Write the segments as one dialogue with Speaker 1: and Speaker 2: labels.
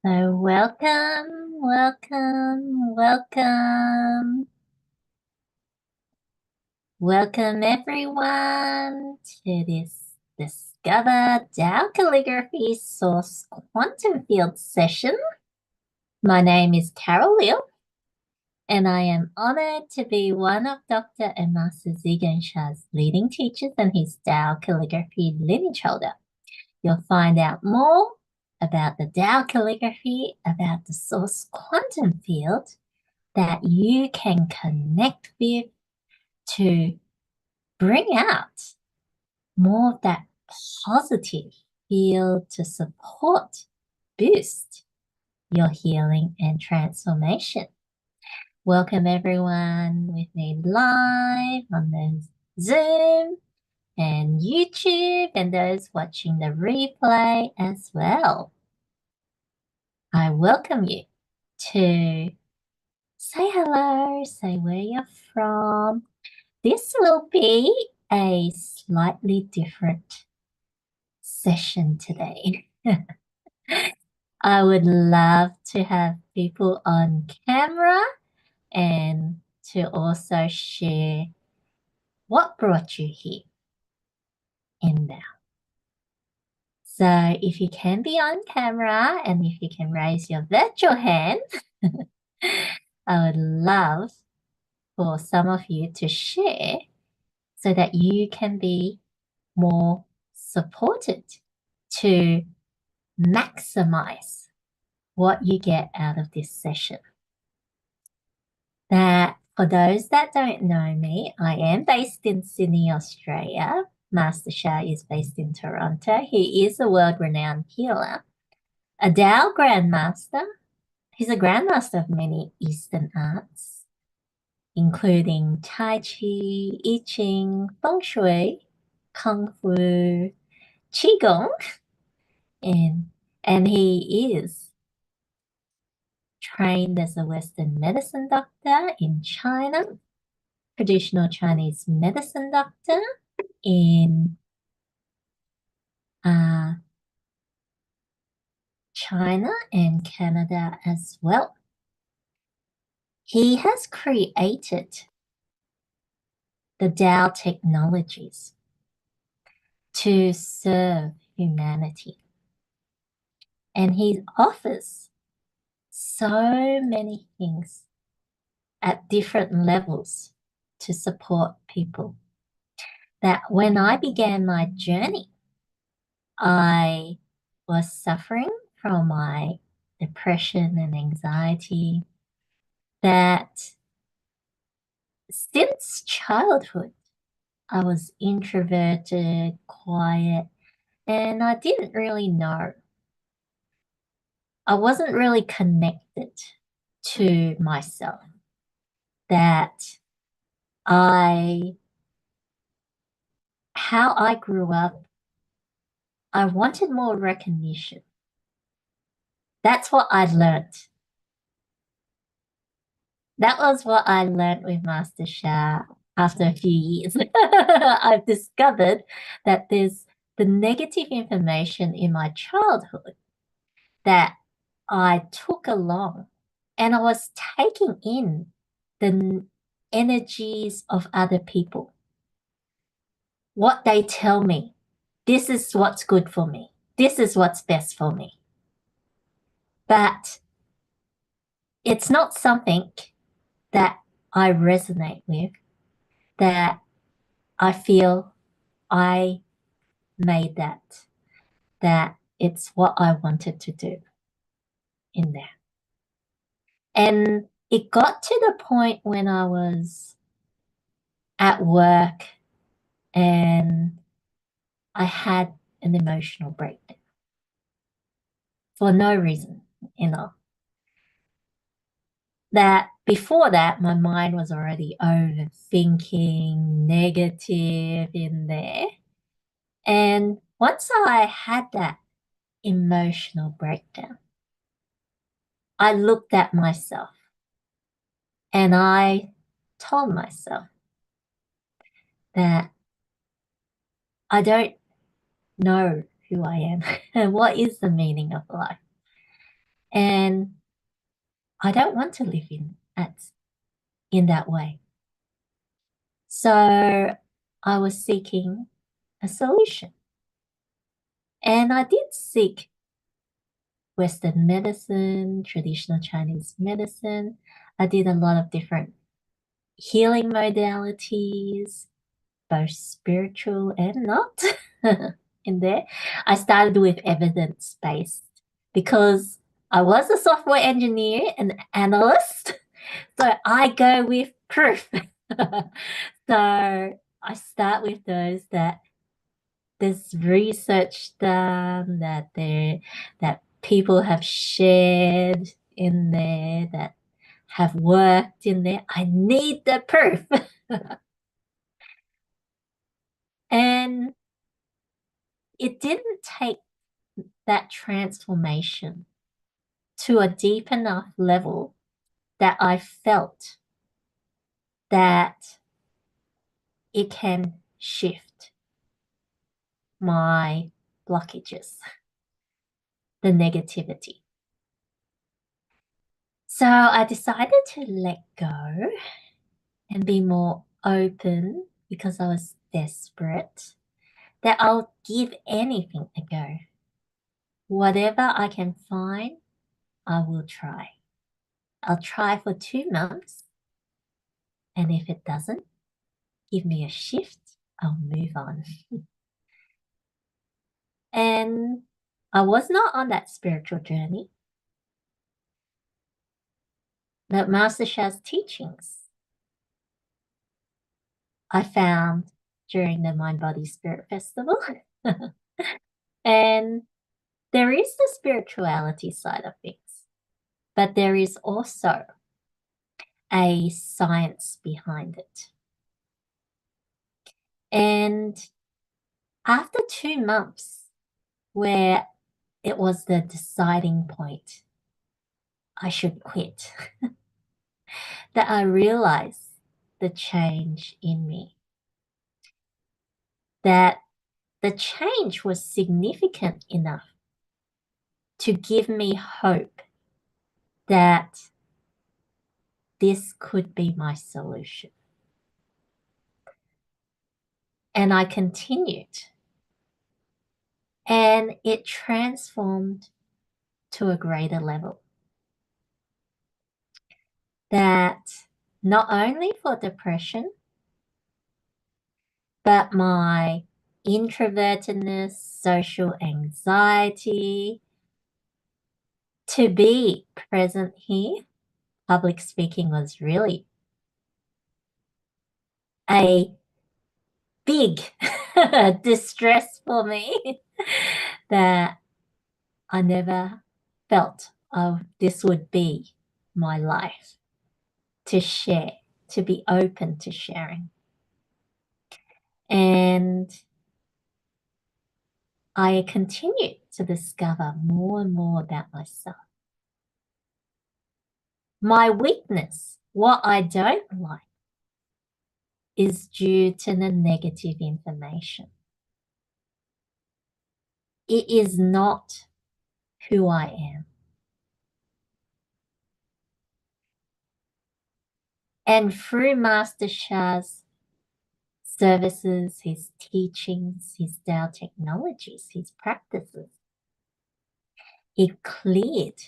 Speaker 1: So welcome, welcome, welcome. Welcome everyone to this Discover Tao Calligraphy Source Quantum Field session. My name is Carol Liu, and I am honored to be one of Dr. and Master Zhigan Shah's leading teachers and his Tao Calligraphy lineage holder. You'll find out more about the Tao calligraphy, about the source quantum field that you can connect with to bring out more of that positive field to support, boost your healing and transformation. Welcome everyone with me live on the Zoom and YouTube and those watching the replay as well. I welcome you to say hello, say where you're from. This will be a slightly different session today. I would love to have people on camera and to also share what brought you here in there. So if you can be on camera and if you can raise your virtual hand, I would love for some of you to share so that you can be more supported to maximize what you get out of this session. That for those that don't know me, I am based in Sydney, Australia. Master Shah is based in Toronto. He is a world-renowned healer, a Tao Grandmaster. He's a Grandmaster of many Eastern arts, including Tai Chi, I Ching, Feng Shui, Kung Fu, Qigong, and he is trained as a Western medicine doctor in China, traditional Chinese medicine doctor in China and Canada as well. He has created the Tao technologies to serve humanity. And he offers so many things at different levels to support people that when I began my journey, I was suffering from my depression and anxiety that since childhood, I was introverted, quiet, and I didn't really know. I wasn't really connected to myself. That how I grew up, I wanted more recognition. That's what I learned. That was what I learned with Master Shah after a few years. I've discovered that there's the negative information in my childhood that I took along and I was taking in the energies of other people. What they tell me, this is what's good for me. This is what's best for me. But it's not something that I resonate with, that I feel I made that it's what I wanted to do in there. And it got to the point when I was at work and I had an emotional breakdown for no reason, you know. That before that, my mind was already overthinking, negative in there. And once I had that emotional breakdown, I looked at myself and I told myself that I don't know who I am and what is the meaning of life. And I don't want to live in that way. So I was seeking a solution. And I did seek Western medicine, traditional Chinese medicine. I did a lot of different healing modalities, both spiritual and not in there. I started with evidence-based because I was a software engineer and analyst. So I go with proof. So I start with those that there's research done, that people have shared in there, that have worked in there. I need the proof. And it didn't take that transformation to a deep enough level that I felt that it can shift my blockages, the negativity. So I decided to let go and be more open because I was desperate that I'll give anything a go. Whatever I can find, I will try. I'll try for 2 months, and if it doesn't give me a shift, I'll move on. And I was not on that spiritual journey, but Master Sha's teachings I found during the Mind Body Spirit Festival. And there is the spirituality side of things, but there is also a science behind it. And after 2 months, where it was the deciding point, I should quit, that I realized the change in me, that the change was significant enough to give me hope that this could be my solution. And I continued, and it transformed to a greater level. That not only for depression, but my introvertedness, social anxiety, to be present here, public speaking was really a big distress for me that I never felt this would be my life, to share, to be open to sharing. And I continued to discover more and more about myself. My weakness, what I don't like, is due to the negative information. It is not who I am. And through Master Sha's services, his teachings, his Tao technologies, his practices, it cleared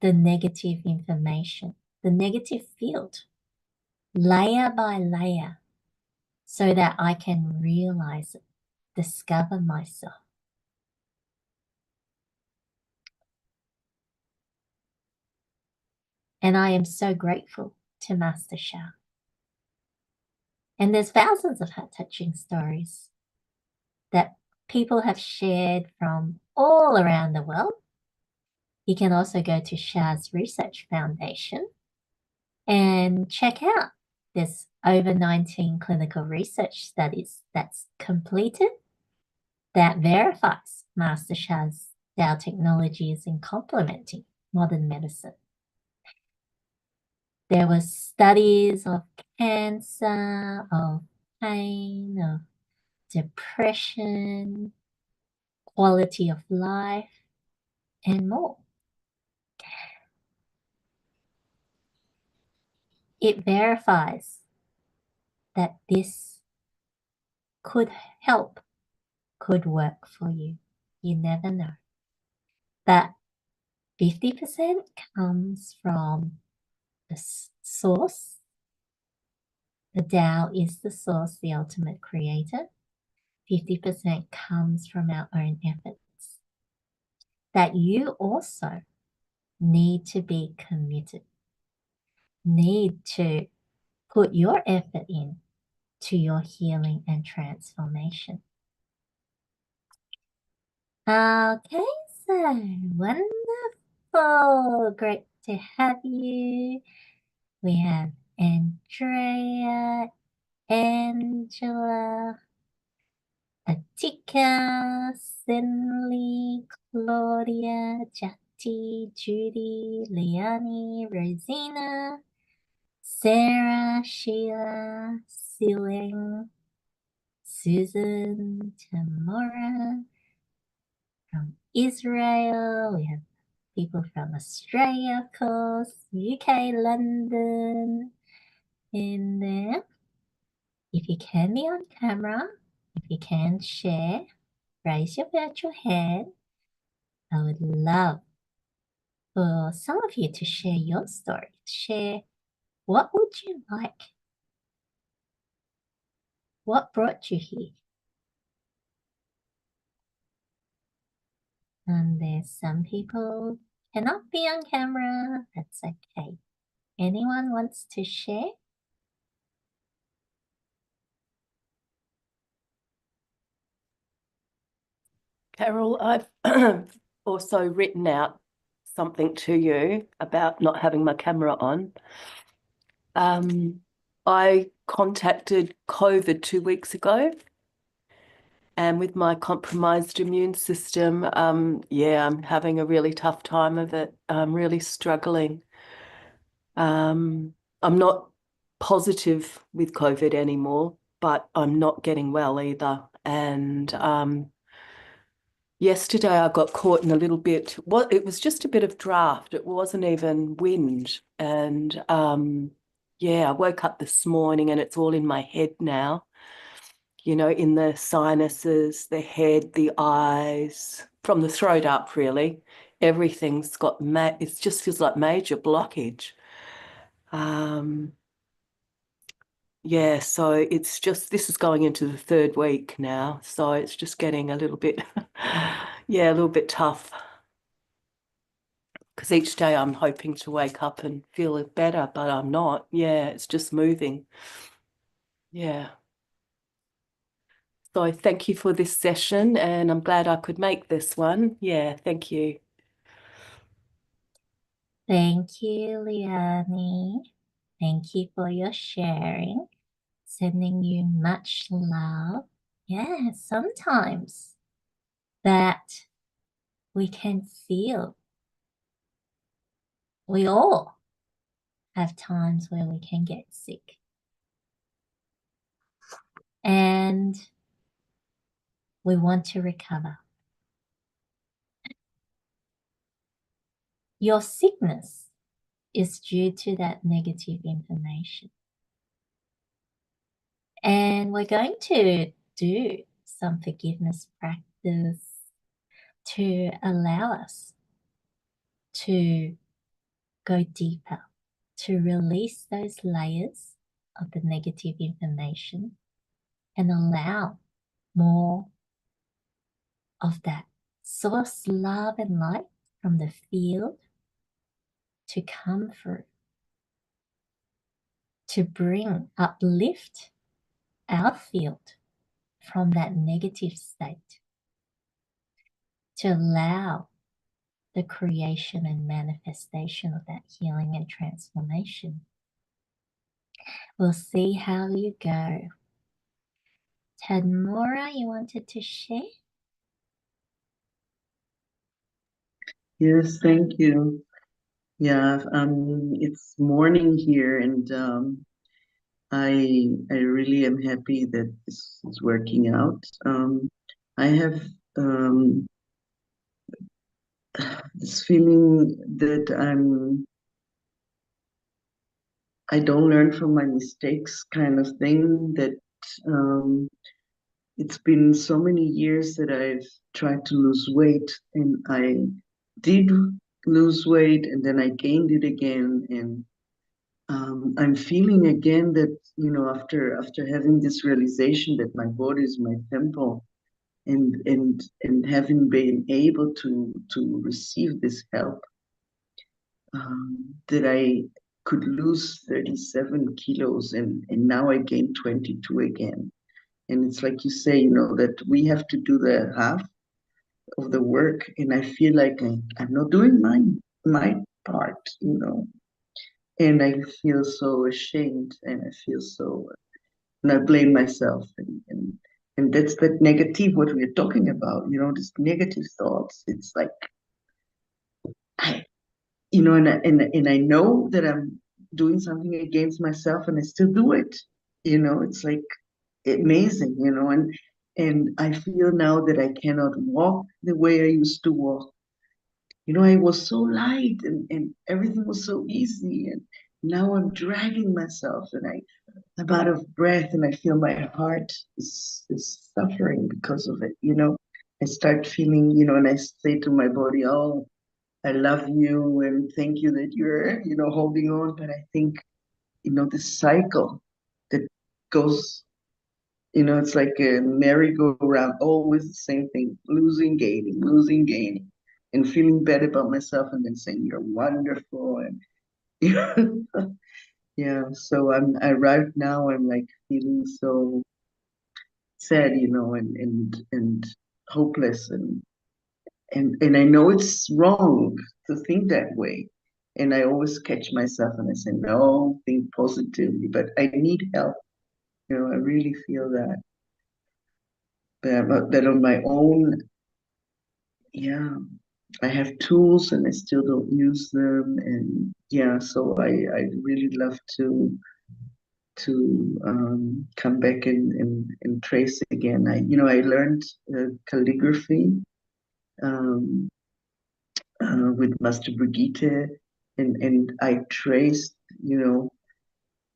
Speaker 1: the negative information, the negative field, layer by layer, so that I can realize it, discover myself. And I am so grateful to Master Sha. And there's thousands of heart-touching stories that people have shared from all around the world. You can also go to Sha's Research Foundation and check out this over 19 clinical research studies that's completed that verifies Master Sha's Tao technologies in complementing modern medicine. There were studies of cancer, of pain, of depression, quality of life, and more. it verifies that this could help, could work for you. You never know. But 50% comes from the source. The Tao is the source, the ultimate creator. 50% comes from our own efforts. That you also need to be committed, need to put your effort in to your healing and transformation. Okay, so wonderful. Great to have you. We have Andrea, Angela, Atika, Cindy, Claudia, Jati, Judy, Leonie, Rosina, Sarah, Sheila, Siling, Susan, Tamora, from Israel. We have people from Australia, of course, UK, London, in there. If you can be on camera, if you can share, raise your virtual hand. I would love for some of you to share your story. Share what would you like? What brought you here? And there's some people cannot be on camera. That's okay. Anyone wants to share?
Speaker 2: Carol, I've also written out something to you about not having my camera on. I contacted COVID 2 weeks ago, and with my compromised immune system, I'm having a really tough time of it. I'm really struggling. I'm not positive with COVID anymore, but I'm not getting well either. And yesterday I got caught in a little bit, well, it was just a bit of draft. It wasn't even wind. And I woke up this morning and it's all in my head now, in the sinuses, the head, the eyes, from the throat up, really. Everything's got, it just feels like major blockage. So it's just, this is going into the 3rd week now. So it's just getting a little bit, a little bit tough. Because each day I'm hoping to wake up and feel better, but I'm not. Yeah, it's just moving. Yeah. So thank you for this session, and I'm glad I could make this one. Yeah, thank you.
Speaker 1: Thank you, Leonie. Thank you for your sharing. Sending you much love. Yeah, sometimes that we can feel. We all have times where we can get sick. And we want to recover. Your sickness is due to that negative information. And we're going to do some forgiveness practice to allow us to go deeper, to release those layers of the negative information and allow more of that source love and light from the field to come through, to bring, uplift our field from that negative state, to allow the creation and manifestation of that healing and transformation. We'll see how you go. Tadmora, you wanted to share?
Speaker 3: Yes, thank you. Yeah, it's morning here, and I really am happy that this is working out. I have this feeling that I'm I don't learn from my mistakes kind of thing. That um, it's been so many years that I've tried to lose weight, and I did lose weight, and then I gained it again, and I'm feeling again that after having this realization that my body is my temple, and having been able to receive this help, that I could lose 37 kilos, and now I gained 22 again. And it's like you say, that we have to do the half of the work, and I feel like I'm not doing my part, and I feel so ashamed, and I feel so, and I blame myself, and that's that negative what we're talking about, this negative thoughts. It's like I, and I know that I'm doing something against myself, and I still do it. It's like amazing, and I feel now that I cannot walk the way I used to walk. I was so light, and everything was so easy, and now I'm dragging myself, and I'm out of breath, and I feel my heart is suffering because of it. I start feeling, and I say to my body, oh, I love you and thank you that you're, holding on. But I think, this cycle that goes, it's like a merry-go-round, always the same thing, losing, gaining, and feeling bad about myself, and then saying you're wonderful. And yeah, so right now I'm like feeling so sad, and hopeless, and I know it's wrong to think that way. And I always catch myself and I say, no, think positively, but I need help. I really feel that on my own, yeah, I have tools and I still don't use them. And yeah, so I really love to come back and trace again. I learned calligraphy, um, with Master Brigitte, and I traced,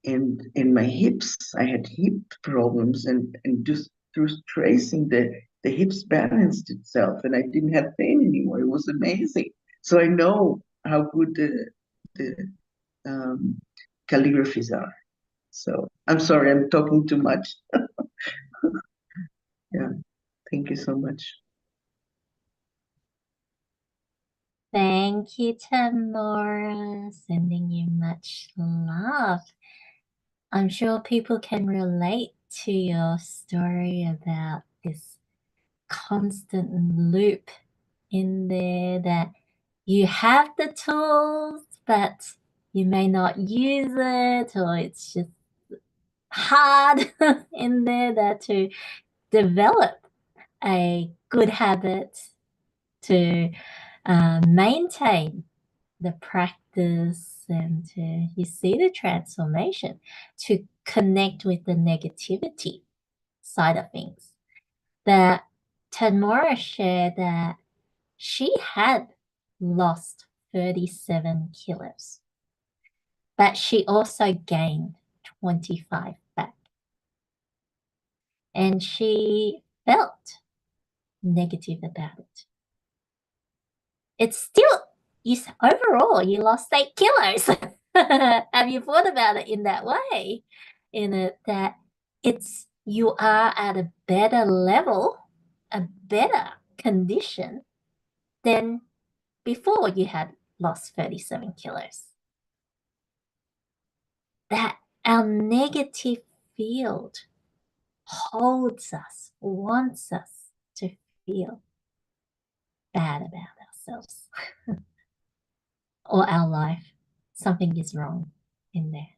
Speaker 3: and in my hips, I had hip problems, and just through tracing the hips balanced itself, and I didn't have pain anymore. It was amazing. So I know how good the um, calligraphies are. So I'm sorry, I'm talking too much. Yeah, thank you so much.
Speaker 1: Thank you, Tadmora. Sending you much love. I'm sure people can relate to your story about this constant loop in there that you have the tools, but you may not use it, or it's just hard in there that to develop a good habit to maintain the practice and to you see the transformation to connect with the negativity side of things. That Tadmora shared that she had lost 37 kilos, but she also gained 25 back. And she felt negative about it. It's still, overall, you lost 8 kilos. Have you thought about it in that way? In it that you are at a better level, a better condition than before you had lost 37 kilos. That our negative field holds us, wants us to feel bad about ourselves or our life. Something is wrong in there.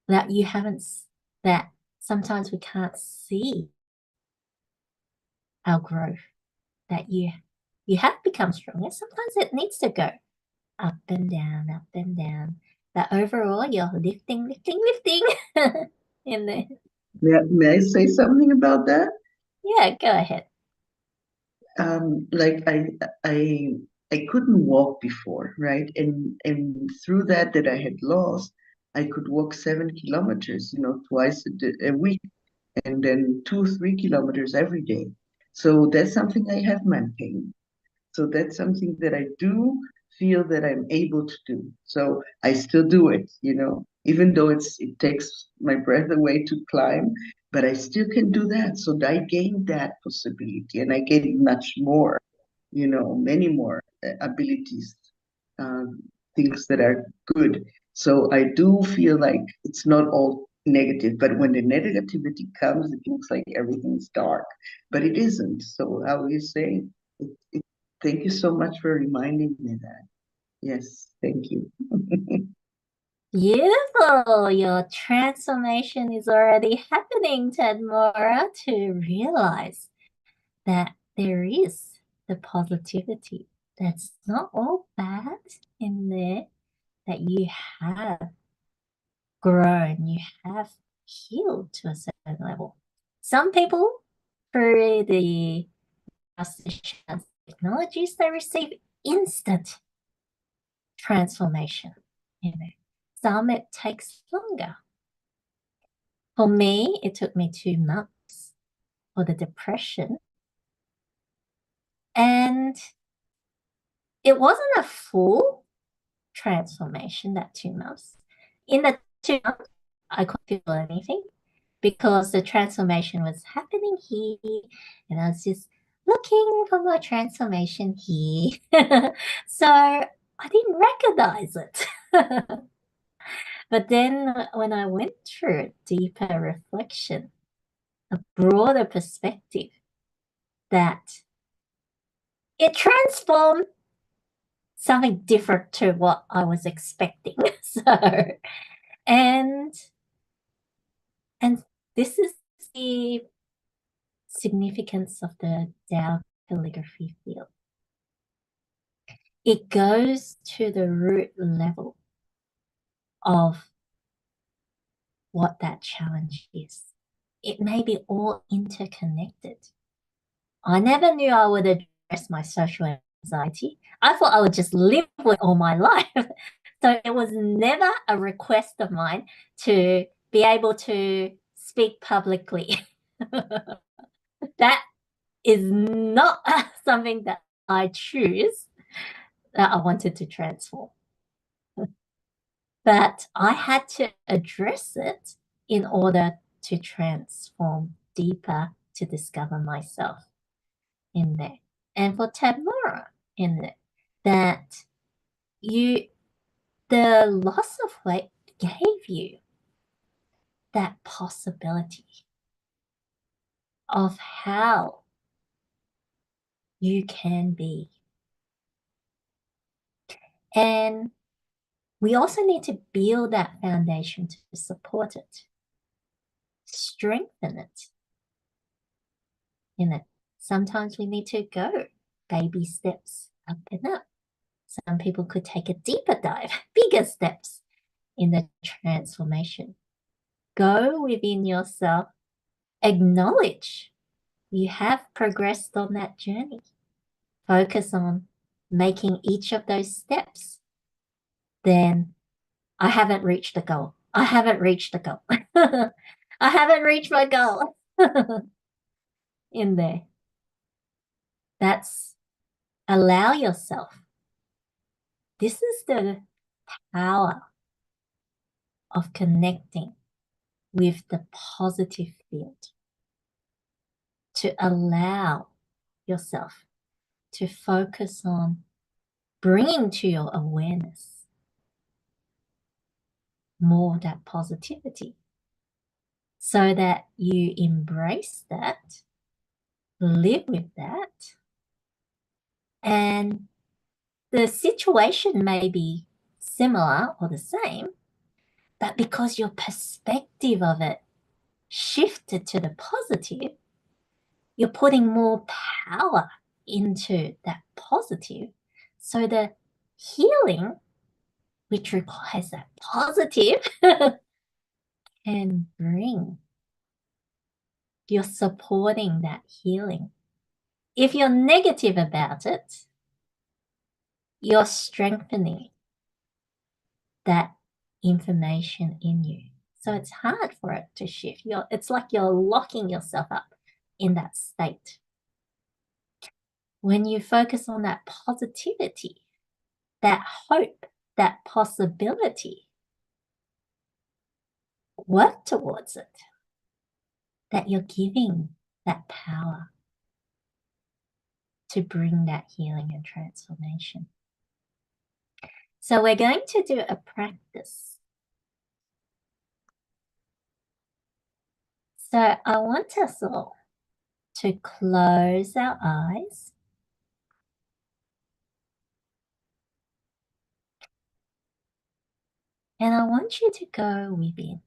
Speaker 1: That you haven't, that sometimes we can't see our growth, that you have become stronger. Sometimes it needs to go up and down. But overall, you're lifting in there.
Speaker 3: May I say something about that?
Speaker 1: Yeah, go ahead.
Speaker 3: Like I I couldn't walk before, right? And through that I had lost, I could walk 7 kilometers, twice a week, and then 2, 3 kilometers every day. So that's something I have maintained. So that's something that I do feel that I'm able to do. So I still do it, even though it takes my breath away to climb, but I still can do that. So I gained that possibility, and I gained much more, many more abilities, things that are good. So I do feel like it's not all negative, but when the negativity comes, it looks like everything's dark, but it isn't. So how you say, thank you so much for reminding me that. Yes, thank you.
Speaker 1: Beautiful. Your transformation is already happening, Tadmora, to realize that there is the positivity. That's not all bad in there, that you have grown, you have healed to a certain level. Some people, through the technologies, they receive instant transformation. Some it takes longer. For me, it took me 2 months for the depression. And it wasn't a full transformation, that 2 months. In the 2 months, I couldn't feel anything because the transformation was happening here. And I was just looking for my transformation here. So I didn't recognize it. But then when I went through a deeper reflection, a broader perspective, that it transformed something different to what I was expecting. So, and this is the significance of the Tao calligraphy field. It goes to the root level of what that challenge is. It may be all interconnected. I never knew I would address my social anxiety. I thought I would just live with all my life. So it was never a request of mine to be able to speak publicly. That is not something that I choose, that I wanted to transform. But I had to address it in order to transform deeper, to discover myself in there. And for Tadmora in there, that the loss of weight gave you that possibility of how you can be. And we also need to build that foundation to support it, strengthen it. Sometimes we need to go baby steps up and up. Some people could take a deeper dive, bigger steps in the transformation. Go within yourself, acknowledge you have progressed on that journey. Focus on making each of those steps. Then I haven't reached the goal. I haven't reached the goal. I haven't reached my goal. In there. That's allow yourself. This is the power of connecting with the positive field, to allow yourself to focus on bringing to your awareness more of that positivity, so that you embrace that, live with that, and the situation may be similar or the same, but because your perspective of it shifted to the positive, you're putting more power into that positive. So the healing, which requires that positive, can bring. You're supporting that healing. If you're negative about it, you're strengthening that information in you. So it's hard for it to shift. It's like you're locking yourself up in that state. When you focus on that positivity, that hope, that possibility, work towards it, that you're giving that power to bring that healing and transformation. So we're going to do a practice. So I want us all to close our eyes and I want you to go within.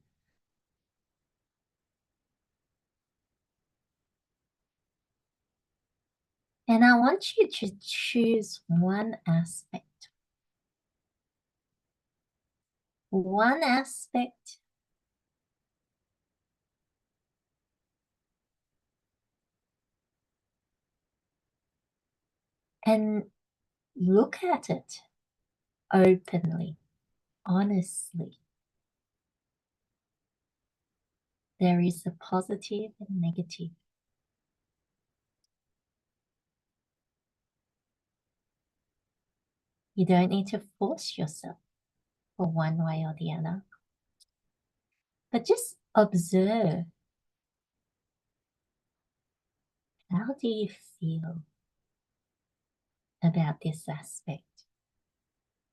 Speaker 1: And I want you to choose one aspect. One aspect and look at it openly, honestly. There is a positive and negative. You don't need to force yourself for one way or the other, but just observe. How do you feel about this aspect?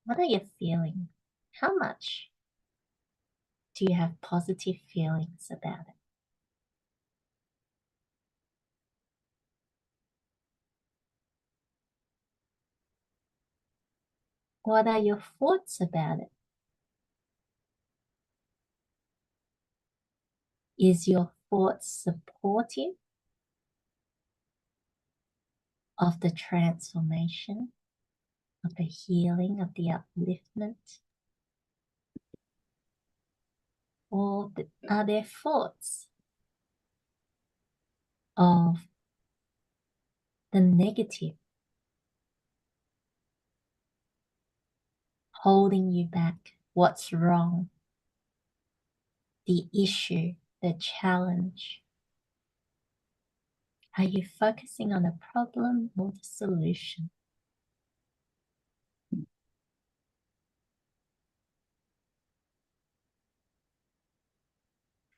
Speaker 1: What are you feeling? How much do you have positive feelings about it? What are your thoughts about it? Is your thoughts supportive of the transformation, of the healing, of the upliftment? Or are there thoughts of the negative, holding you back? What's wrong? The issue, the challenge. Are you focusing on the problem or the solution?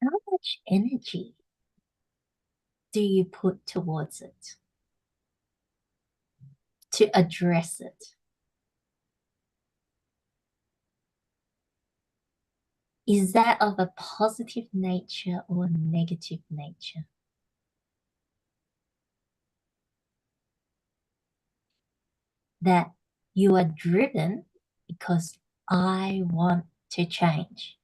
Speaker 1: How much energy do you put towards it to address it? Is that of a positive nature or a negative nature? That you are driven because I want to change.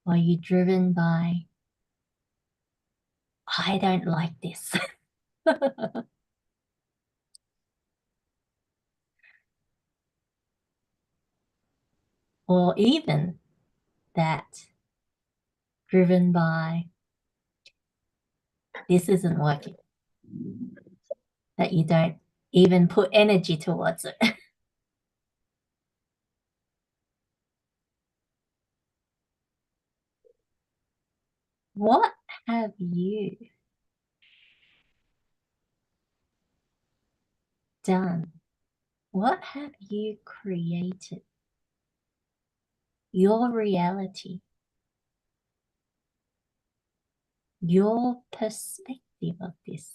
Speaker 1: Or are you driven by, I don't like this? Or even that driven by, this isn't working, that you don't even put energy towards it. What have you done? What have you created? Your reality, your perspective of this.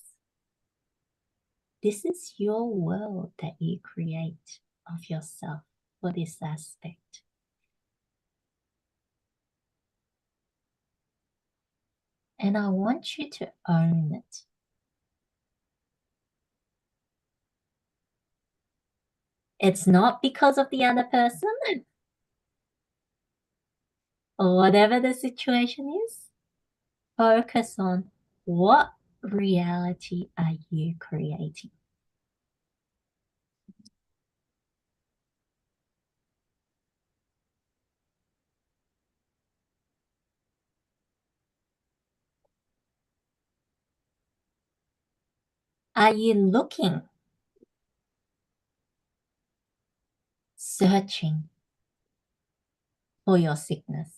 Speaker 1: This is your world that you create of yourself for this aspect. And I want you to own it. It's not because of the other person or whatever the situation is. Focus on what reality are you creating. Are you looking, searching for your sickness?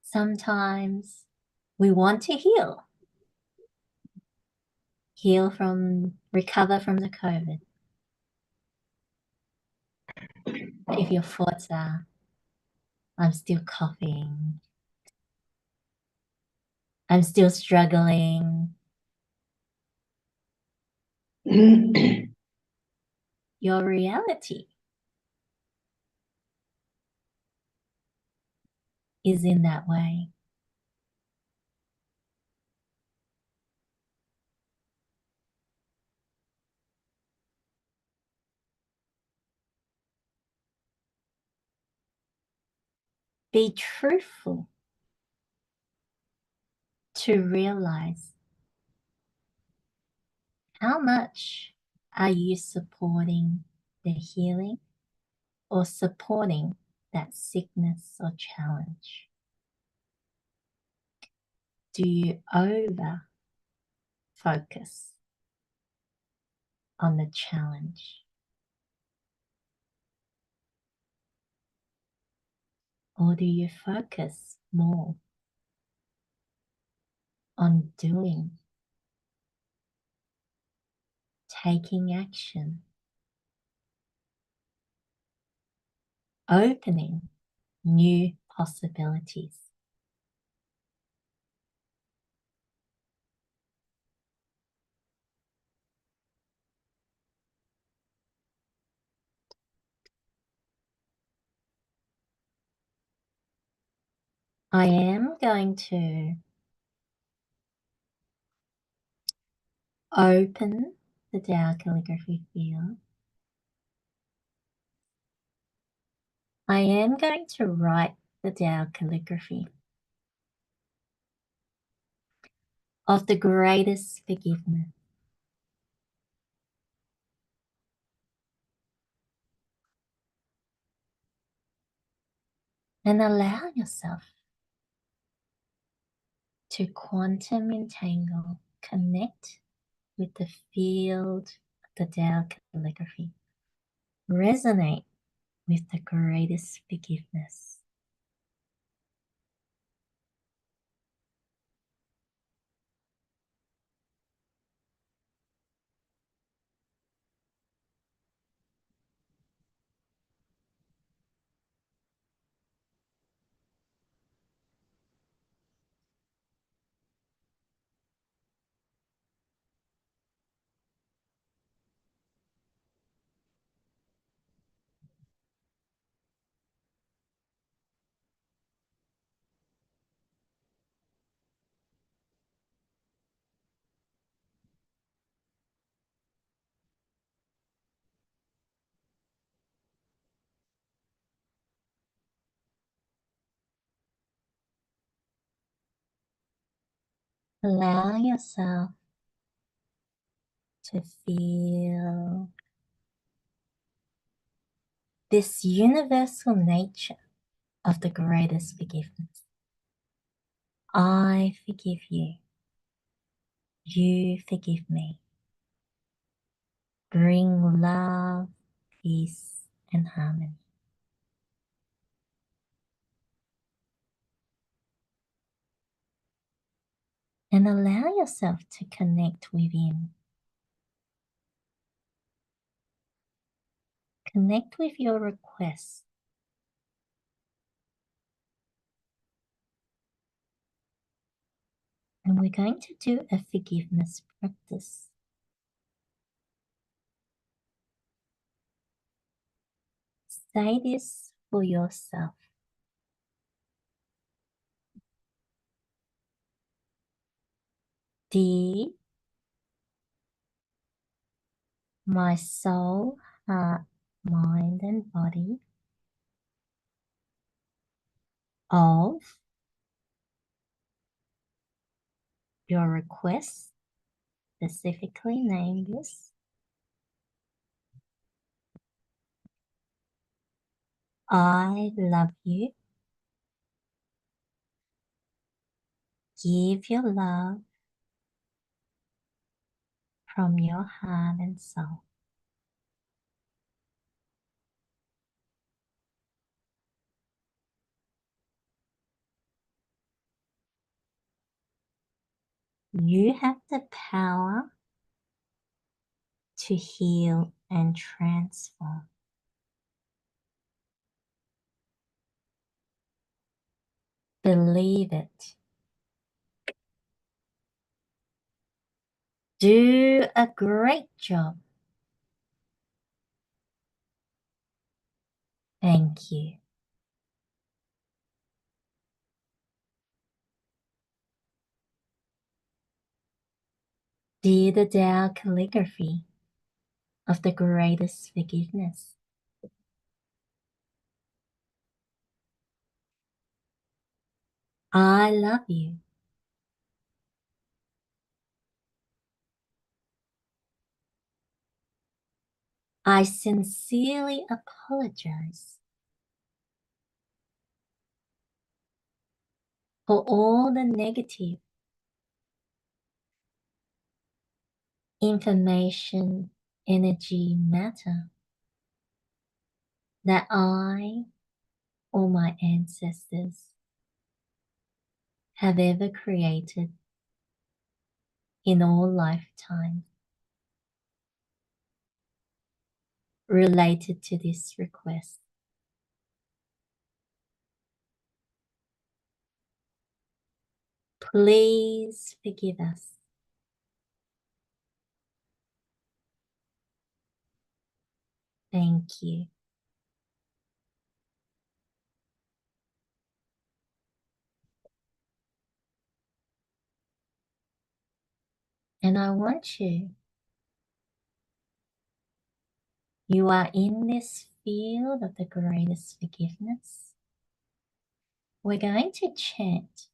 Speaker 1: Sometimes we want to recover from the COVID. But if your thoughts are, I'm still coughing, I'm still struggling, your reality is in that way. Be truthful to realize how much are you supporting the healing or supporting that sickness or challenge? Do you over focus on the challenge? Or do you focus more on doing, taking action, opening new possibilities? I am going to open the Tao Calligraphy field. I am going to write the Tao Calligraphy of the greatest forgiveness. And allow yourself to quantum entangle, connect with the field of the Tao Calligraphy. Resonate with the greatest forgiveness. Allow yourself to feel this universal nature of the greatest forgiveness. I forgive you. You forgive me. Bring love, peace, and harmony. And allow yourself to connect within. Connect with your requests. And we're going to do a forgiveness practice. Say this for yourself. Dear my soul, heart, mind, and body of your request, specifically name this. I love you. give your love from your heart and soul. You have the power to heal and transform. Believe it. Do a great job. Thank you. Dear the Tao Calligraphy of the greatest forgiveness, I love you. I sincerely apologize for all the negative information, energy, matter that I or my ancestors have ever created in all lifetimes related to this request. Please forgive us. Thank you. And I want you are in this field of the greatest forgiveness. We're going to chant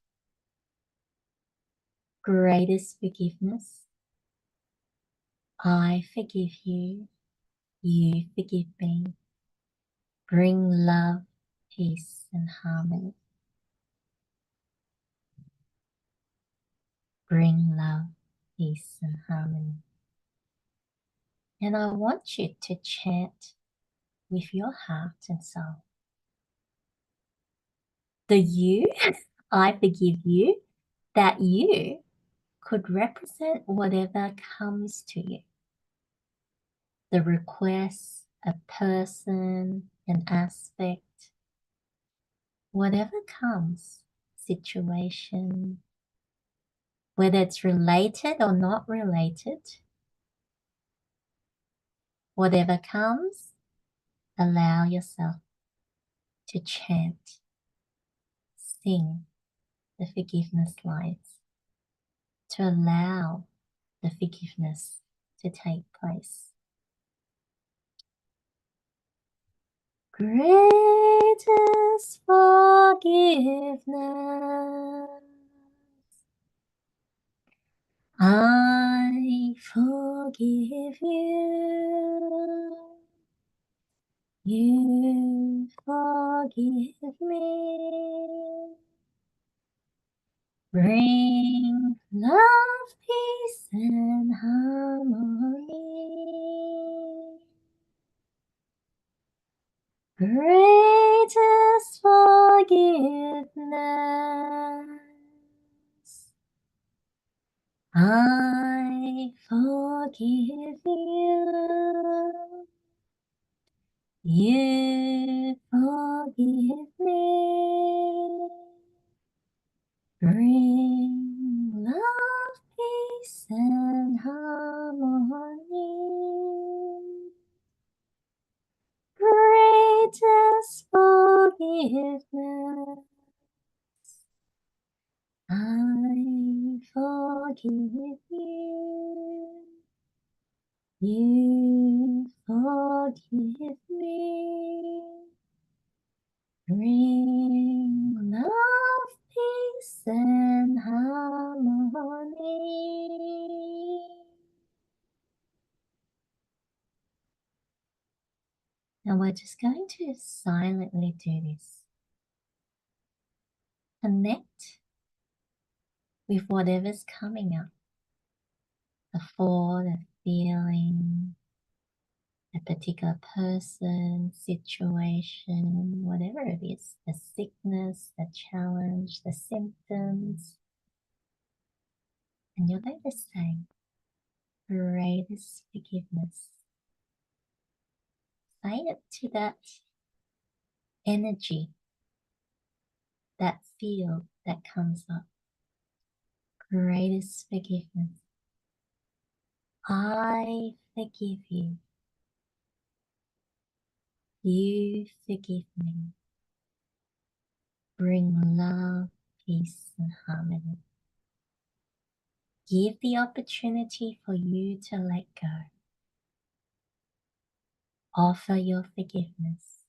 Speaker 1: greatest forgiveness. I forgive you. You forgive me. Bring love, peace, and harmony. Bring love, peace, and harmony. And I want you to chant with your heart and soul. The you, I forgive you, that you could represent whatever comes to you. The request, a person, an aspect, whatever comes, situation, whether it's related or not related, whatever comes, allow yourself to chant, sing the forgiveness lines, to allow the forgiveness to take place. Greatest forgiveness. I forgive you. You forgive me. Bring love, peace, and harmony. Greatest forgiveness. I forgive you. You forgive me. Bring love, peace, and harmony. Greatest forgiveness. I forgive you. You forgive me. Bring love, peace, and harmony. Now we're just going to silently do this. Connect with whatever's coming up. The thought, a feeling, a particular person, situation, whatever it is, the sickness, the challenge, the symptoms. And you'll notice saying, greatest forgiveness. Say it to that energy, that field that comes up. Greatest forgiveness. I forgive you. You forgive me. Bring love, peace, and harmony. Give the opportunity for you to let go. Offer your forgiveness.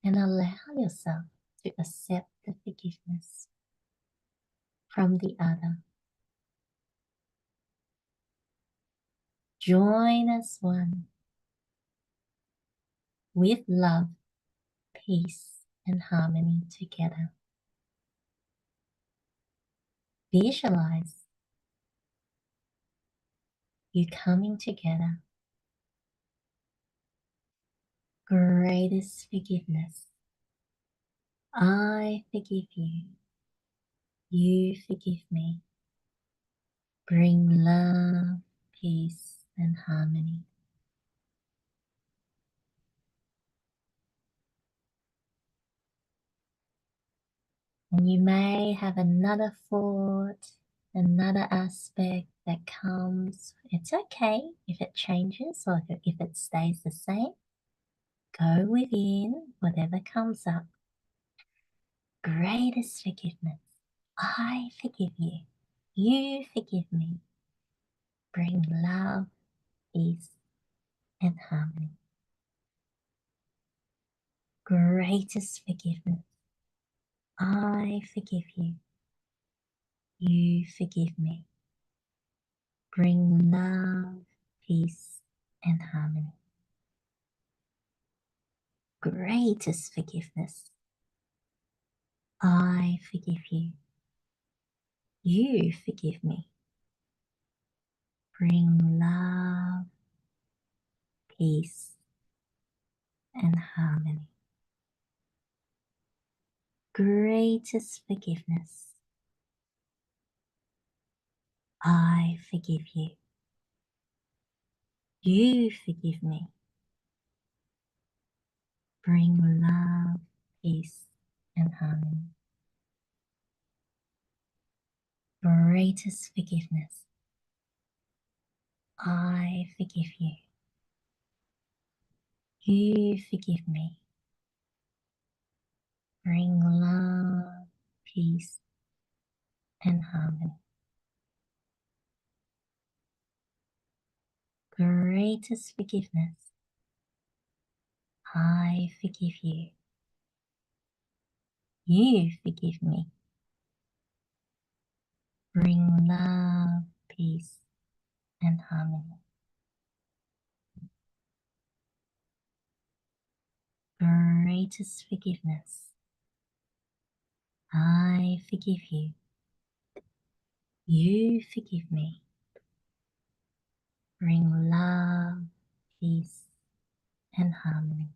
Speaker 1: And allow yourself to accept the forgiveness from the other. Join as one with love, peace, and harmony together. Visualize you coming together. Greatest forgiveness. I forgive you. You forgive me. Bring love, peace, and harmony. And you may have another thought, another aspect that comes. It's okay if it changes or if it stays the same. Go within whatever comes up. Greatest forgiveness. I forgive you. You forgive me. Bring love, peace, and harmony. Greatest forgiveness. I forgive you. You forgive me. Bring love, peace, and harmony. Greatest forgiveness. I forgive you. You forgive me. Bring love, peace, and harmony. Greatest forgiveness. I forgive you. You forgive me. Bring love, peace, and harmony. Greatest forgiveness. I forgive you. You forgive me. Bring love, peace, and harmony. Greatest forgiveness. I forgive you. You forgive me. Bring love, peace, and harmony. Greatest forgiveness. I forgive you. You forgive me. Bring love, peace, and harmony.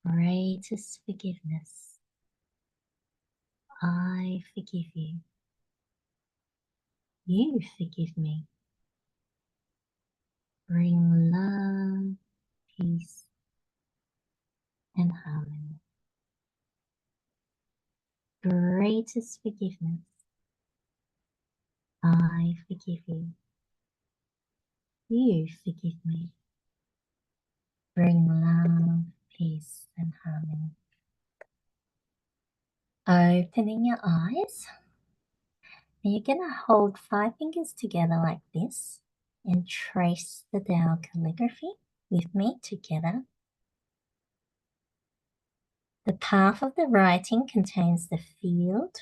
Speaker 1: Greatest forgiveness. I forgive you. You forgive me. Bring love, peace, and harmony. Greatest forgiveness. I forgive you. You forgive me. Bring love, peace, and harmony. Opening your eyes. And you're going to hold 5 fingers together like this and trace the Tao calligraphy with me together. The path of the writing contains the field.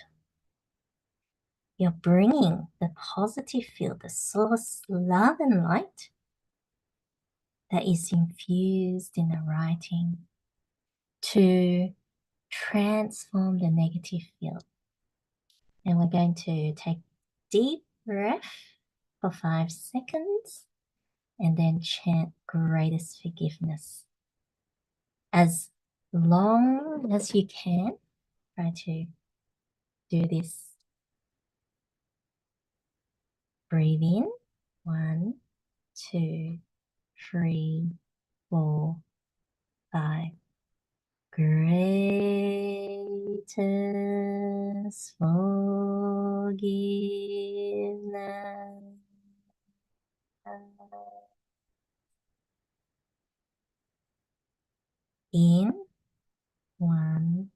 Speaker 1: You're bringing the positive field, the source, love and light that is infused in the writing. to transform the negative field. And we're going to take deep breath for 5 seconds and then chant greatest forgiveness. As long as you can, try to do this. Breathe in. 1, 2, 3, 4, 5. Greatest forgiveness. In. 1,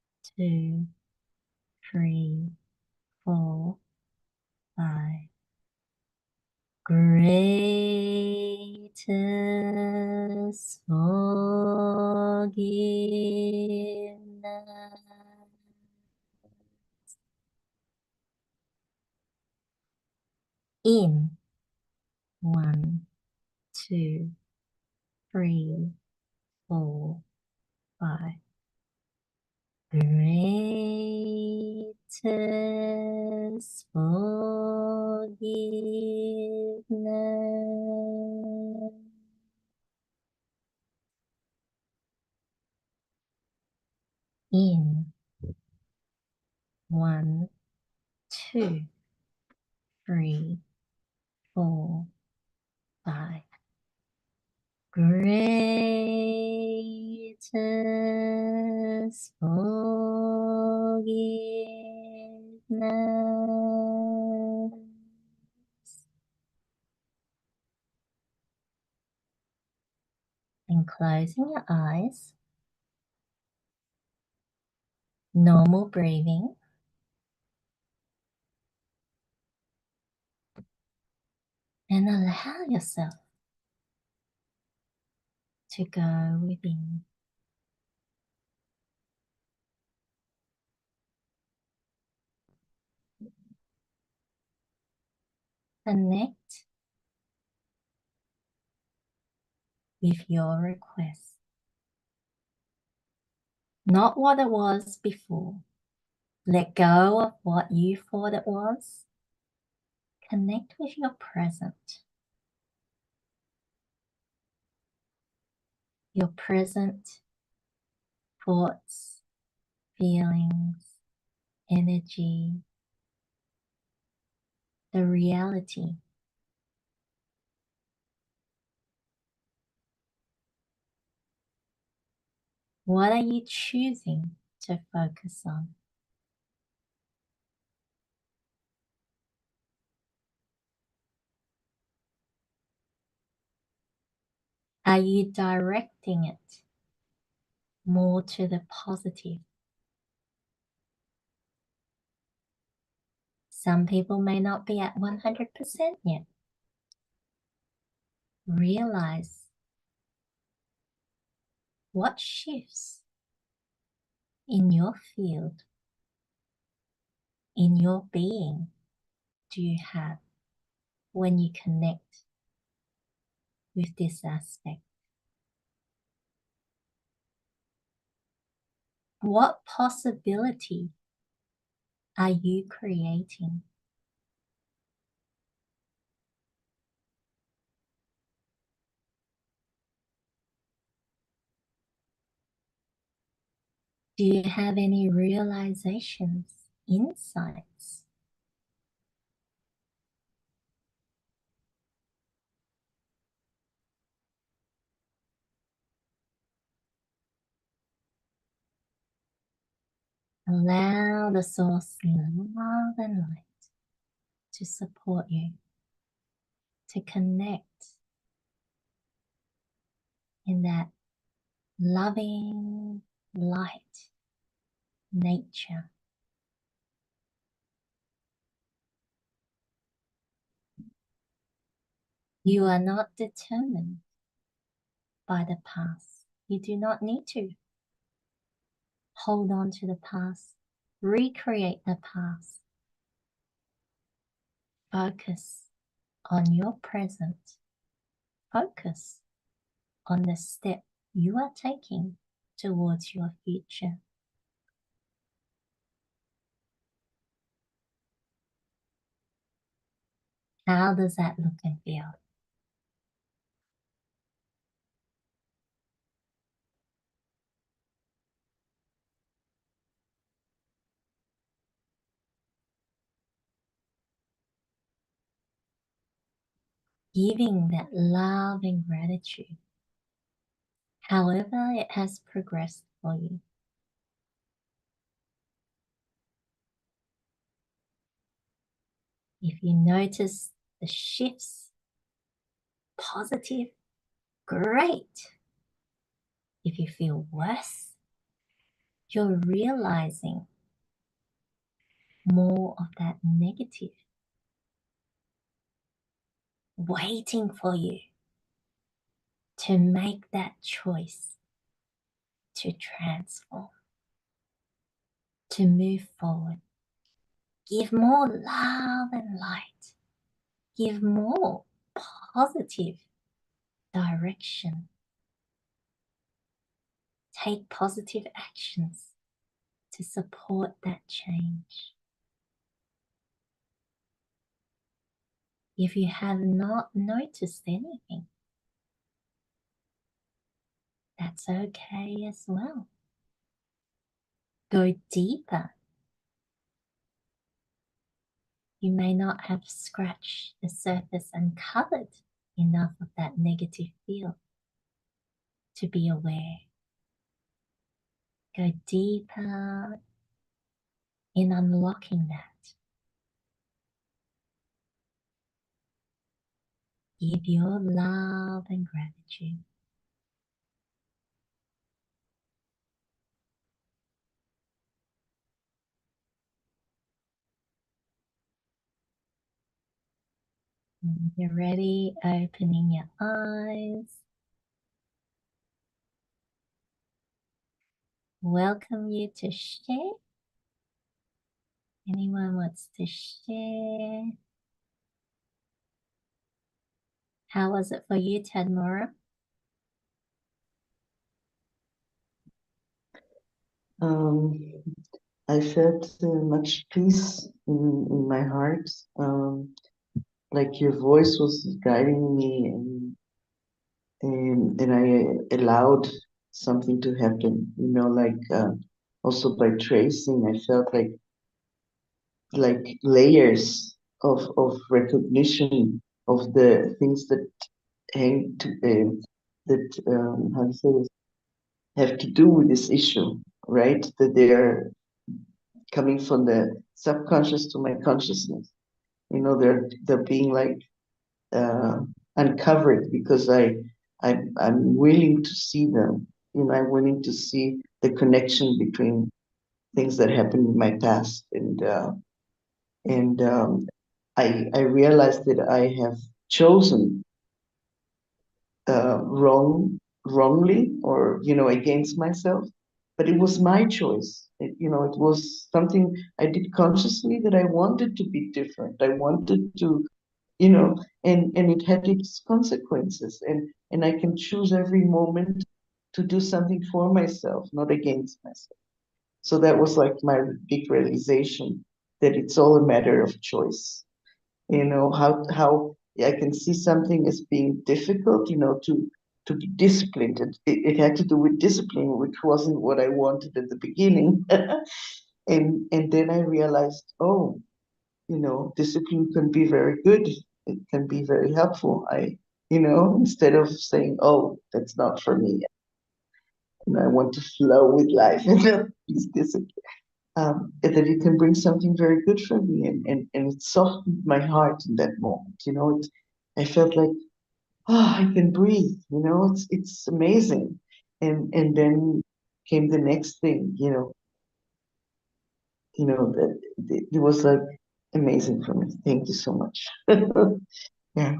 Speaker 1: 2, 3, 4, 5. Greatest forgiveness. In. 1, 2, 3, 4, 5. Greatest forgiveness. In. 1, 2, 3, 4, 5. Greatest forgiveness. And closing your eyes, normal breathing. And allow yourself to go within. Connect with your request. Not what it was before. Let go of what you thought it was. Connect with your present. Your present thoughts, feelings, energy, the reality. What are you choosing to focus on? Are you directing it more to the positive? Some people may not be at 100% yet. Realize what shifts in your field, in your being, do you have when you connect with this aspect? What possibility are you creating? Do you have any realizations, insights? Allow the source love and light to support you, to connect in that loving light nature. You are not determined by the past. You do not need to hold on to the past, recreate the past. Focus on your present. Focus on the step you are taking towards your future. How does that look and feel? Giving that love and gratitude, however it has progressed for you. If you notice the shifts, positive, great. If you feel worse, you're realizing more of that negative waiting for you to make that choice to transform, to move forward. Give more love and light. Give more positive direction. Take positive actions to support that change. If you have not noticed anything, that's okay as well. Go deeper. You may not have scratched the surface and covered enough of that negative field to be aware. Go deeper in unlocking that. Give your love and gratitude. When you're ready, opening your eyes. Welcome you to share. Anyone wants to share? How was it for you, Tadmora?
Speaker 3: I felt much peace in my heart. Like your voice was guiding me, and I allowed something to happen. You know, like also by tracing, I felt like layers of recognition of the things that hang to that how do you say this, have to do with this issue, right? That they're coming from the subconscious to my consciousness. You know, they're being like uh, uncovered because I'm willing to see them. You know, I'm willing to see the connection between things that happened in my past, and I realized that I have chosen wrongly, or you know, against myself, but it was my choice. You know, it was something I did consciously, that I wanted to be different. I wanted to, you know, and it had its consequences, and I can choose every moment to do something for myself, not against myself. So that was like my big realization, that it's all a matter of choice. You know, how I can see something as being difficult, you know, to be disciplined. It had to do with discipline, which wasn't what I wanted at the beginning. And then I realized, oh, you know, discipline can be very good. It can be very helpful. You know, instead of saying, oh, that's not for me, you know, I want to flow with life, please discipline. That it can bring something very good for me, and it softened my heart in that moment. You know, I felt like, oh, I can breathe. You know, it's amazing. And then came the next thing. That it was like amazing for me. Thank you so much. Yeah.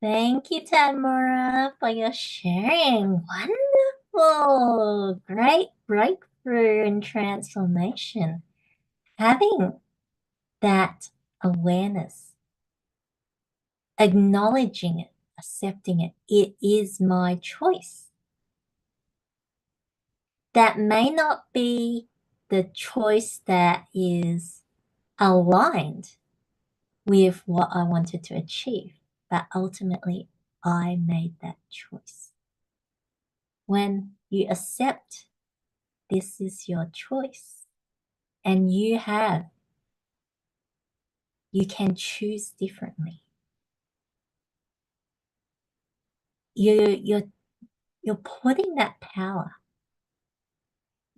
Speaker 1: Thank you, Tadmora, for your sharing. Wonderful. Great breakthrough and transformation. Having that awareness, acknowledging it accepting it. It is my choice. That may not be the choice that is aligned with what I wanted to achieve, but ultimately I made that choice. When you accept this is your choice and you can choose differently. You're putting that power.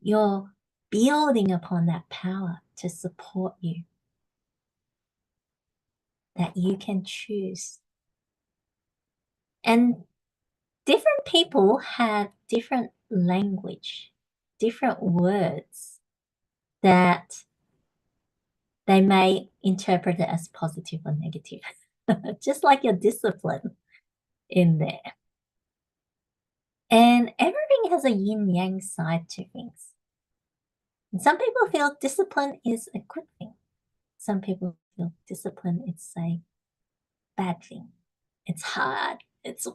Speaker 1: You're building upon that power to support you. That you can choose. And different people have different language, different words that they may interpret it as positive or negative. Just like your discipline in there. And everything has a yin-yang side to things. And some people feel discipline is a good thing. Some people feel discipline is a bad thing. It's hard. It's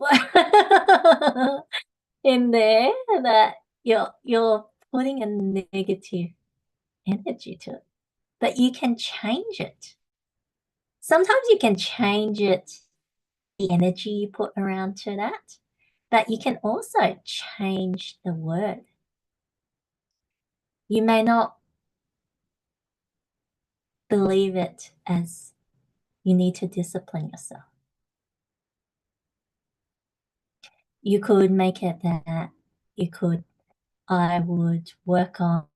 Speaker 1: in there that you're putting a negative energy to it. But you can change it. Sometimes you can change it, the energy you put around to that, but you can also change the word. You may not believe it as you need to discipline yourself. You could make it that I would work on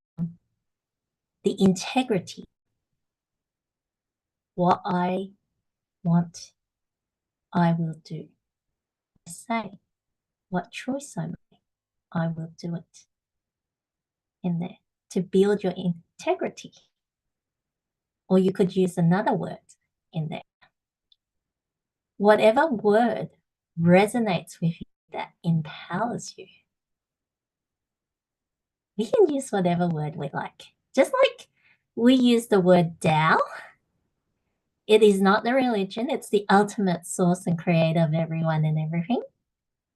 Speaker 1: the integrity. What I want, I will do. I say what choice I make, I will do it in there to build your integrity. Or you could use another word in there. Whatever word resonates with you that empowers you. We can use whatever word we like. Just like we use the word Tao. It is not the religion. It's the ultimate source and creator of everyone and everything.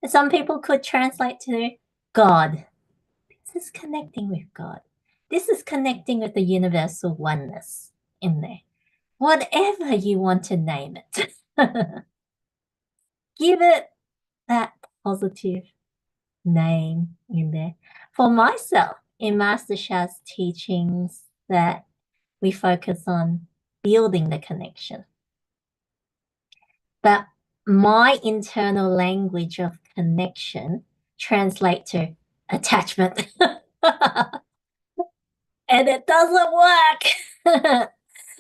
Speaker 1: And some people could translate to God. This is connecting with God. This is connecting with the universal oneness in there. Whatever you want to name it. Give it that positive name in there. For myself, in Master Sha's teachings, that we focus on building the connection. But my internal language of connection translate to attachment. And it doesn't work.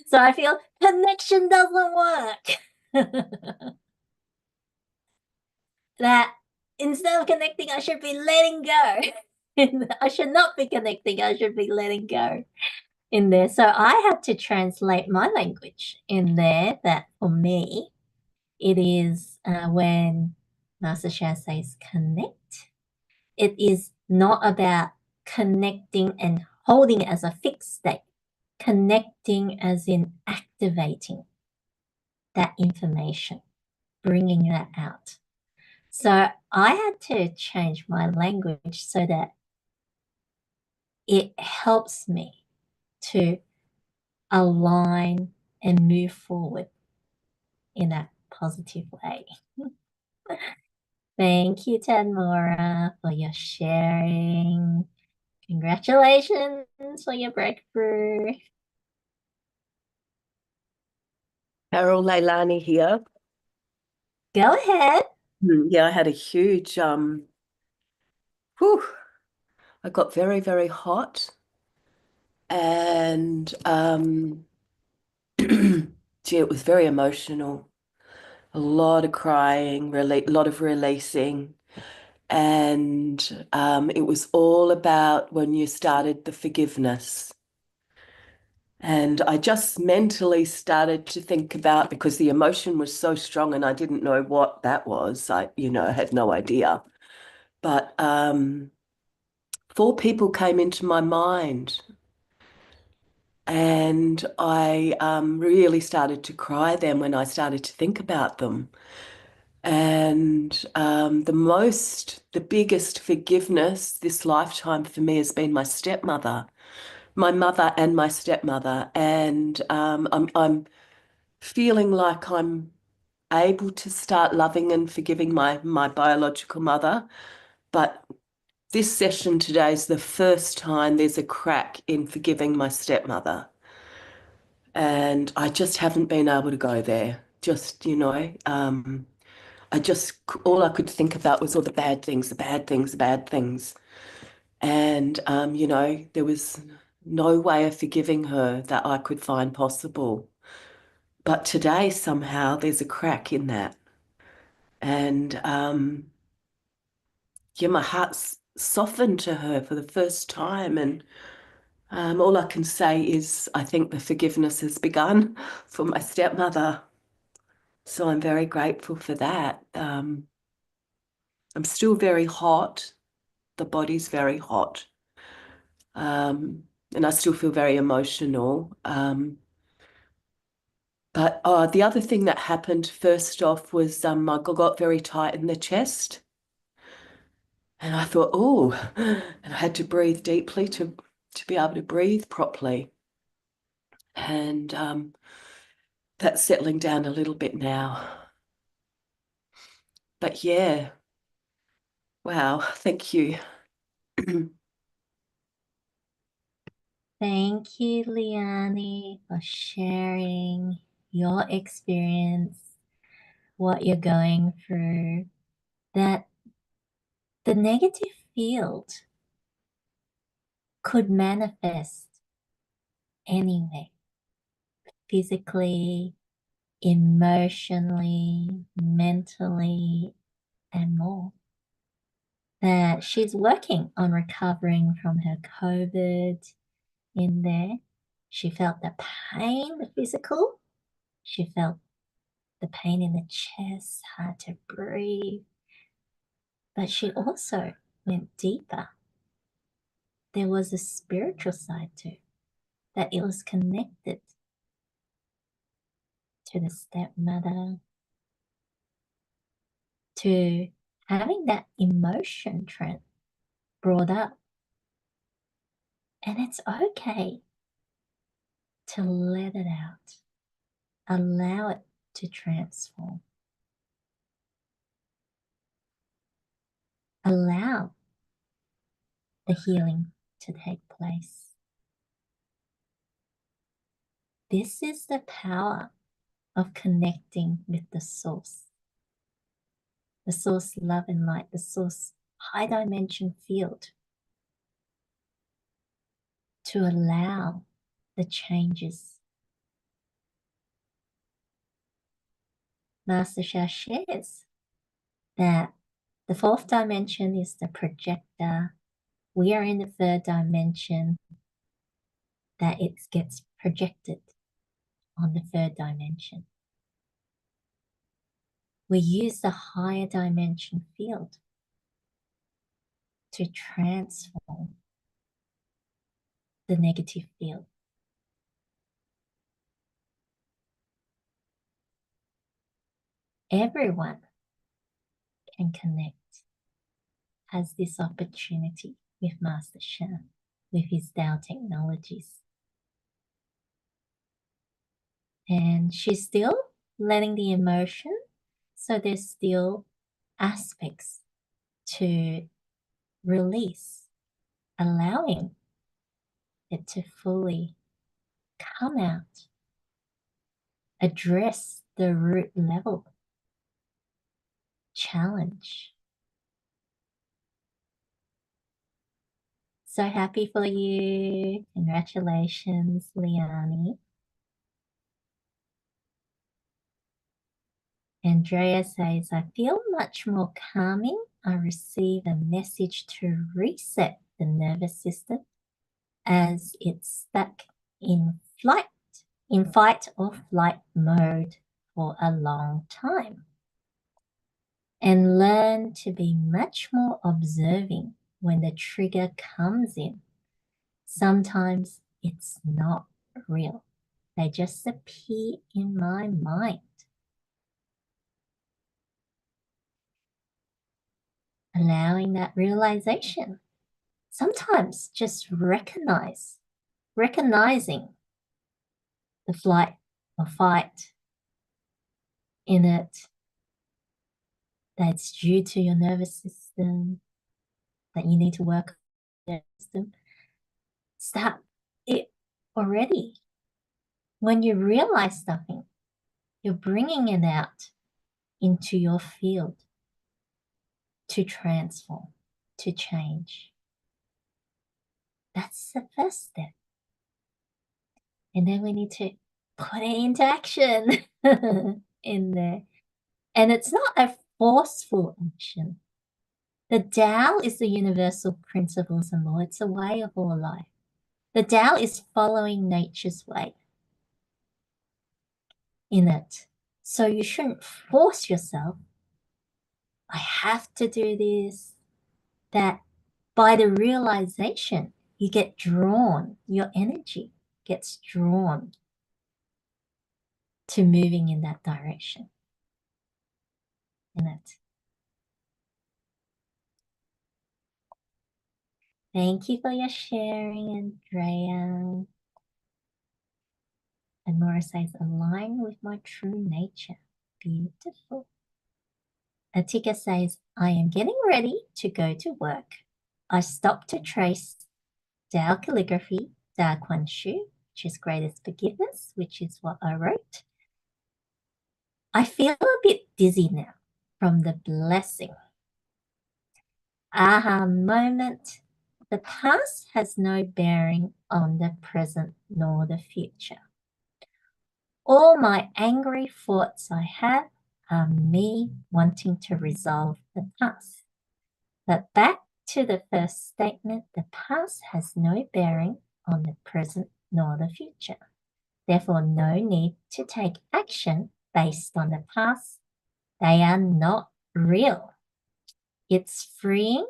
Speaker 1: So I feel connection doesn't work. That instead of connecting, I should be letting go. I should not be connecting, I should be letting go in there. So I had to translate my language in there that for me, it is when Master Sha says connect, it is not about connecting and holding it as a fixed state. Connecting as in activating that information, bringing that out. So I had to change my language so that it helps me to align and move forward in a positive way. Thank you, Tadmora, for your sharing. Congratulations for your breakthrough.
Speaker 2: Carol Leilani here.
Speaker 1: Go ahead.
Speaker 2: Yeah, I had a huge, I got very, very hot. And gee, it was very emotional. A lot of crying, a lot of releasing. And it was all about when you started the forgiveness. And I just mentally started to think about, because the emotion was so strong and I didn't know what that was. I had no idea. But 4 people came into my mind. And I really started to cry then when I started to think about them. And the biggest forgiveness this lifetime for me has been my stepmother, my mother and my stepmother. And I'm feeling like I'm able to start loving and forgiving my biological mother. But this session today is the first time there's a crack in forgiving my stepmother. And I just haven't been able to go there. All I could think about was all the bad things, the bad things, the bad things. And, there was no way of forgiving her that I could find possible. But today, somehow, there's a crack in that. And, yeah, my heart's softened to her for the first time. And all I can say is I think the forgiveness has begun for my stepmother. So I'm very grateful for that. I'm still very hot. The body's very hot. And I still feel very emotional. But the other thing that happened first off was I got very tight in the chest. And I thought, oh, and I had to breathe deeply to be able to breathe properly. And that's settling down a little bit now. But yeah, wow, thank you.
Speaker 1: Thank you, Liani, for sharing your experience, what you're going through, that the negative field could manifest anyway, physically, emotionally, mentally, and more. That she's working on recovering from her COVID in there. She felt the pain, the physical. She felt the pain in the chest, hard to breathe. But she also went deeper. There was a spiritual side too, that it was connected to the stepmother, to having that emotion trend brought up. And it's okay to let it out, allow it to transform, allow the healing to take place. This is the power of connecting with the source love and light, the source high dimension field, to allow the changes. Master Sha shares that the fourth dimension is the projector. We are in the third dimension, that it gets projected on the third dimension. We use the higher dimension field to transform the negative field. Everyone can connect, has this opportunity with Master Sha, with his Tao technologies. And she's still letting the emotion, so there's still aspects to release, allowing it to fully come out, address the root level challenge. So happy for you. Congratulations, Liani. Andrea says, I feel much more calming. I receive a message to reset the nervous system as it's stuck in fight or flight mode for a long time. And learn to be much more observing when the trigger comes in. Sometimes it's not real. They just appear in my mind. allowing that realization. Sometimes just recognizing the flight or fight in it that's due to your nervous system, that you need to work on your system. Start it already. When you realize something, you're bringing it out into your field to transform, to change. That's the first step. And then we need to put it into action in there. And it's not a forceful action. The Tao is the universal principles and law. It's a way of all life. The Tao is following nature's way in it. So you shouldn't force yourself. I have to do this. That by the realization, you get drawn, your energy gets drawn to moving in that direction. In it. Thank you for your sharing, Andrea. And Nora says, align with my true nature. Beautiful. Atika says, I am getting ready to go to work. I stopped to trace Tao Calligraphy, Tao Quan Shu, which is greatest forgiveness, which is what I wrote. I feel a bit dizzy now from the blessing. Aha moment. The past has no bearing on the present nor the future. All my angry thoughts I have are me wanting to resolve the past. But back to the first statement, the past has no bearing on the present nor the future. Therefore, no need to take action based on the past. They are not real. It's freeing.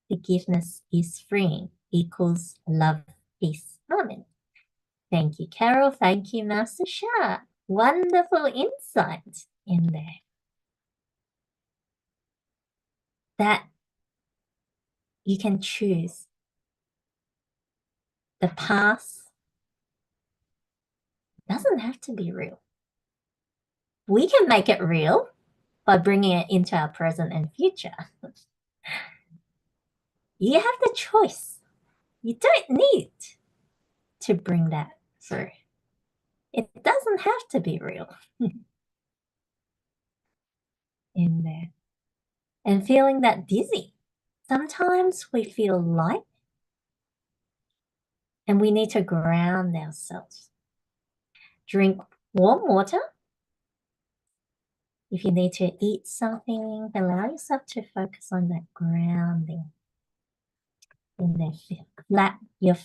Speaker 1: Forgiveness is freeing equals love, peace, harmony. Thank you, Carol. Thank you, Master Sha. Wonderful insight in there. That you can choose the past. Doesn't have to be real. We can make it real by bringing it into our present and future. You have the choice. You don't need to bring that through. It doesn't have to be real. In there. And feeling that dizzy. Sometimes we feel light and we need to ground ourselves. Drink warm water. If you need to eat something, allow yourself to focus on that grounding. And then flat your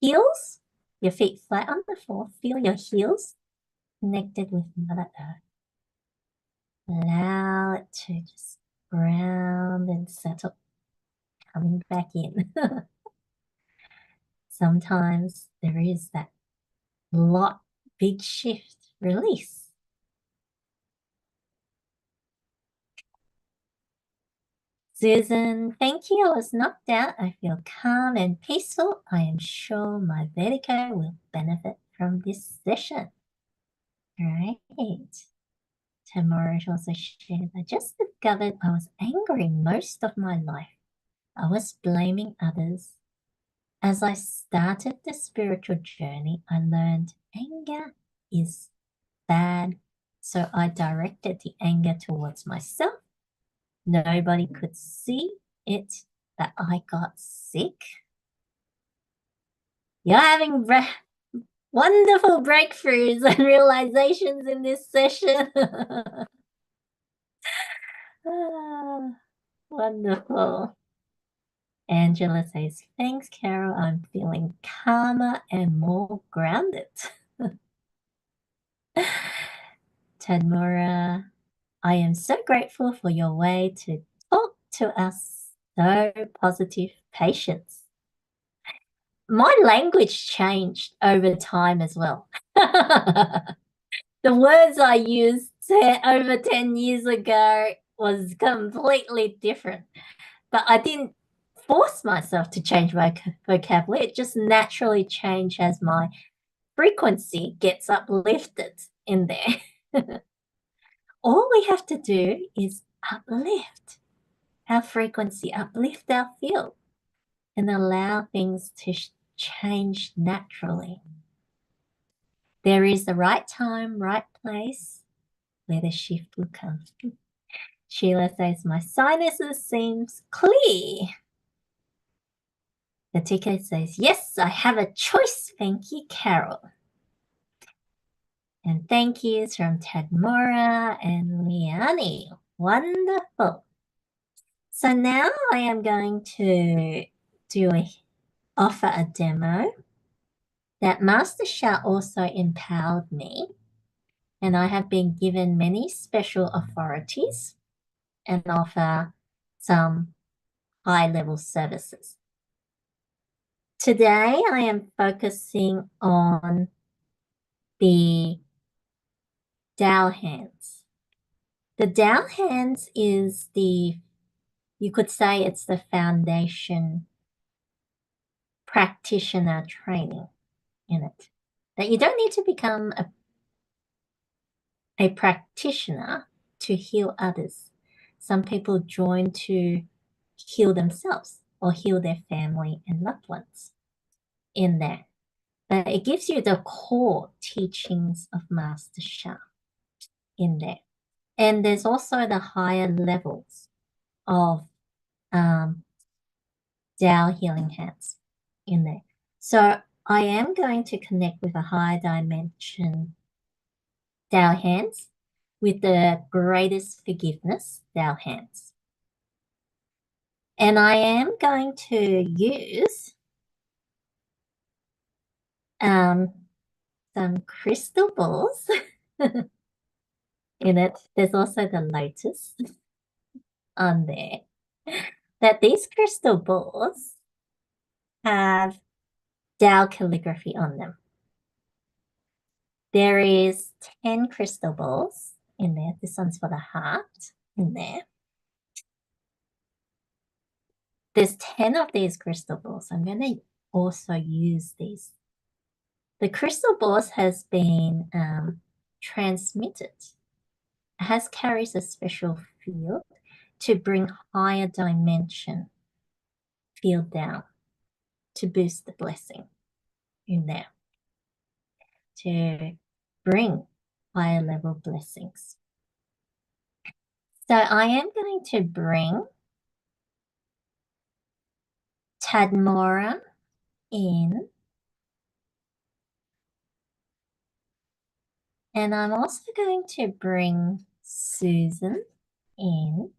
Speaker 1: heels, your feet flat on the floor. Feel your heels connected with Mother Earth. Allow it to just ground and settle, coming back in. Sometimes there is that big shift, release. Susan, thank you. I was knocked out. I feel calm and peaceful. I am sure my vertigo will benefit from this session. Right. Tadmora also shared, I just discovered I was angry most of my life. I was blaming others. As I started the spiritual journey, I learned anger is bad. So I directed the anger towards myself. Nobody could see it, that I got sick. You're having wonderful breakthroughs and realizations in this session. Wonderful. Angela says, thanks, Carol. I'm feeling calmer and more grounded. Tadmora, I am so grateful for your way to talk to us. So positive patience. My language changed over time as well. The words I used over 10 years ago was completely different. but I didn't force myself to change my vocabulary. It just naturally changed as my frequency gets uplifted in there. All we have to do is uplift our frequency, uplift our field, and allow things to change naturally. There is the right time, right place where the shift will come. Sheila says, my sinuses seems clear. The ticket says, yes, I have a choice. Thank you, Carol. And thank yous from Tadmora and Liani. Wonderful. So now I am going to offer a demo that Master Sha also empowered me, and I have been given many special authorities and offer some high-level services. Today I am focusing on the Tao hands. The Tao hands is you could say it's the foundation practitioner training in it. That you don't need to become a practitioner to heal others. Some people join to heal themselves or heal their family and loved ones in there. But it gives you the core teachings of Master Sha in there. And there's also the higher levels of Tao healing hands in there. So I am going to connect with a higher dimension Tao hands with the greatest forgiveness Tao hands. And I am going to use some crystal balls in it. There's also the lotus on there. That these crystal balls have Tao calligraphy on them. There is 10 crystal balls in there. This one's for the heart in there. There's 10 of these crystal balls. I'm going to also use these. The crystal balls has been transmitted. It carries a special field to bring higher dimension field down, to boost the blessing in there, to bring higher level blessings. So I am going to bring Tadmora in, and I'm also going to bring Susan in.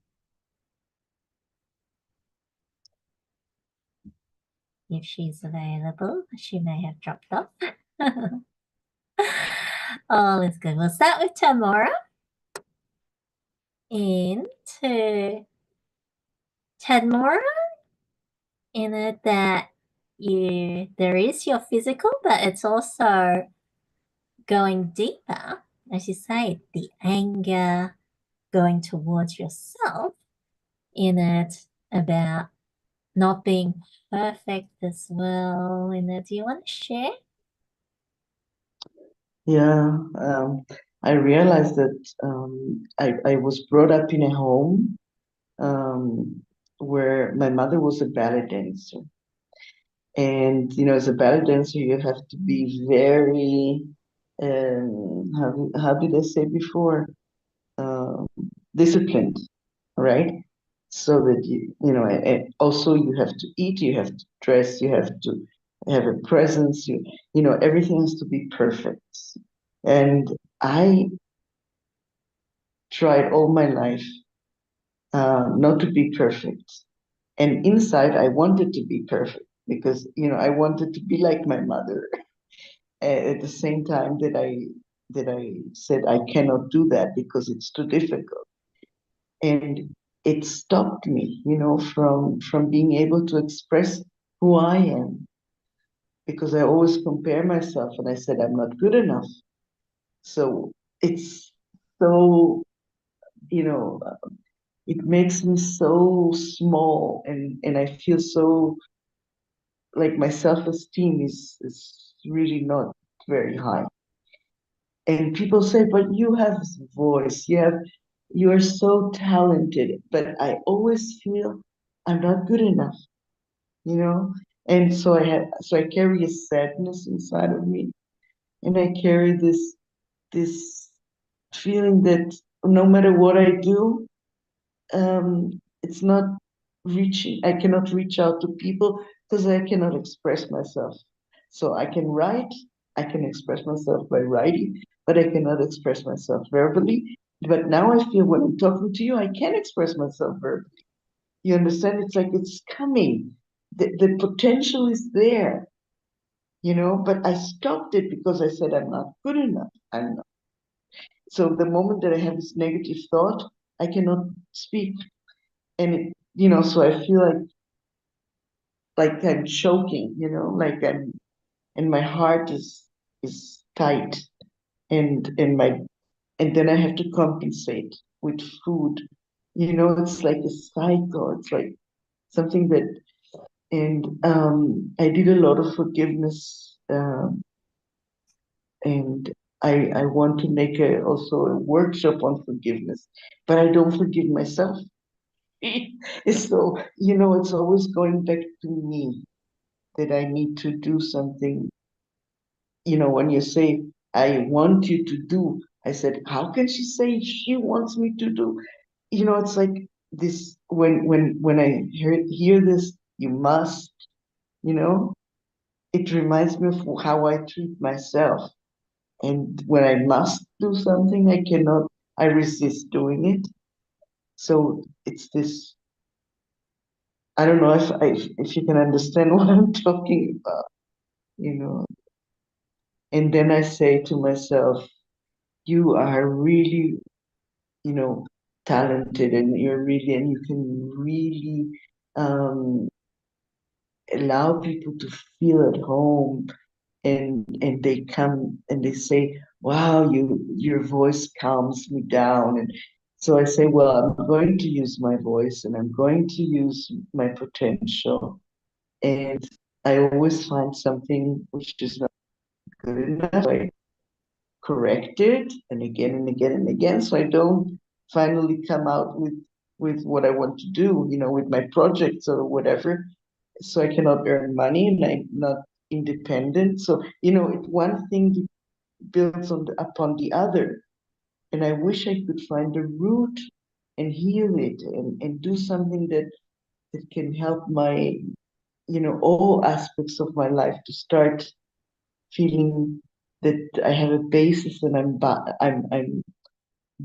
Speaker 1: If she's available, she may have dropped off. All is good. We'll start with Tadmora. Into Tadmora, in it that there is your physical, but it's also going deeper, as you say, the anger going towards yourself, in it about not being perfect as well. In it, do you want to share?
Speaker 3: Yeah, I realized that I was brought up in a home where my mother was a ballet dancer. And, as a ballet dancer, you have to be very, how did I say before? Disciplined, right? So that and also you have to eat, you have to dress, you have to have a presence, everything has to be perfect. And I tried all my life not to be perfect. And inside, I wanted to be perfect because, I wanted to be like my mother. At the same time that I said I cannot do that because it's too difficult. And it stopped me, from being able to express who I am, because I always compare myself and I said I'm not good enough. So it's so, you know, it makes me so small, and I feel so like my self-esteem is really not very high. And people say, but you have this voice, you are so talented, but I always feel I'm not good enough, you know? And so I carry a sadness inside of me, and I carry this feeling that no matter what I do, it's not reaching, I cannot reach out to people because I cannot express myself. So I can write, I can express myself by writing, but I cannot express myself verbally. But now I feel when I'm talking to you, I can express myself verbally. You understand? It's like it's coming. The potential is there, but I stopped it because I said I'm not good enough. I'm not. So the moment that I have this negative thought, I cannot speak. And so I feel like I'm choking, like and my heart is tight, and then I have to compensate with food. It's like a cycle. It's like something that, and I did a lot of forgiveness, and I want to make also a workshop on forgiveness, but I don't forgive myself. So, it's always going back to me that I need to do something. When you say, I want you to do, I said, how can she say she wants me to do? It's like this when I hear this, you must, you know, it reminds me of how I treat myself. And when I must do something, I resist doing it. So it's this, I don't know if you can understand what I'm talking about, you know. And then I say to myself, you are really, you know, talented, and you can really um, allow people to feel at home, and they come and they say, wow, your voice calms me down. And so I say, well, I'm going to use my voice, and I'm going to use my potential. And I always find something which is not good enough. I correct it and again and again and again, so I don't finally come out with what I want to do, with my projects or whatever. So I cannot earn money, and I'm not independent. So one thing builds upon the other, and I wish I could find a root and heal it, and do something that can help my all aspects of my life to start feeling that I have a basis, and I'm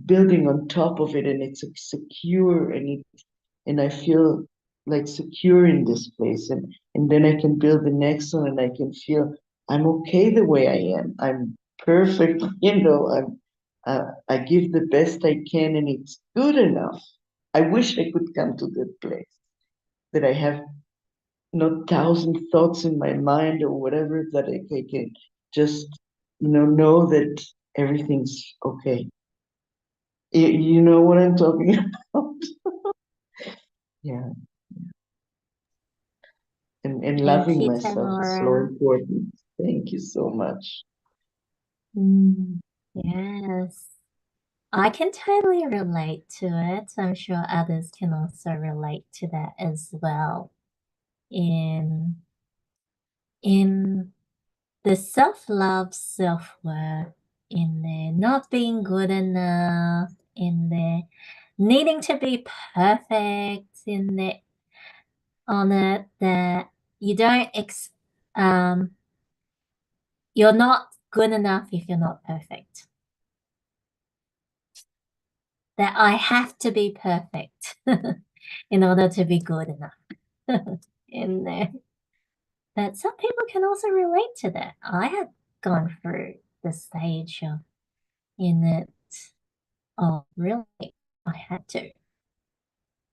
Speaker 3: building on top of it, and it's secure, and I feel like secure in this place, and then I can build the next one, and I can feel I'm okay the way I am. I'm perfect. I give the best I can, and it's good enough. I wish I could come to that place that I have not thousand thoughts in my mind or whatever, that I can just know that everything's okay. You know what I'm talking about? Yeah. And
Speaker 1: Thank
Speaker 3: loving
Speaker 1: you,
Speaker 3: myself is so
Speaker 1: Tadmora.
Speaker 3: important. Thank you so much.
Speaker 1: Yes. I can totally relate to it. I'm sure others can also relate to that as well. In in the self-love, self-worth, in there not being good enough, in there needing to be perfect, in there on it that you don't you're not good enough if you're not perfect. That I have to be perfect in order to be good enough in there. But some people can also relate to that. I have gone through the stage of in it. Oh, really? I had to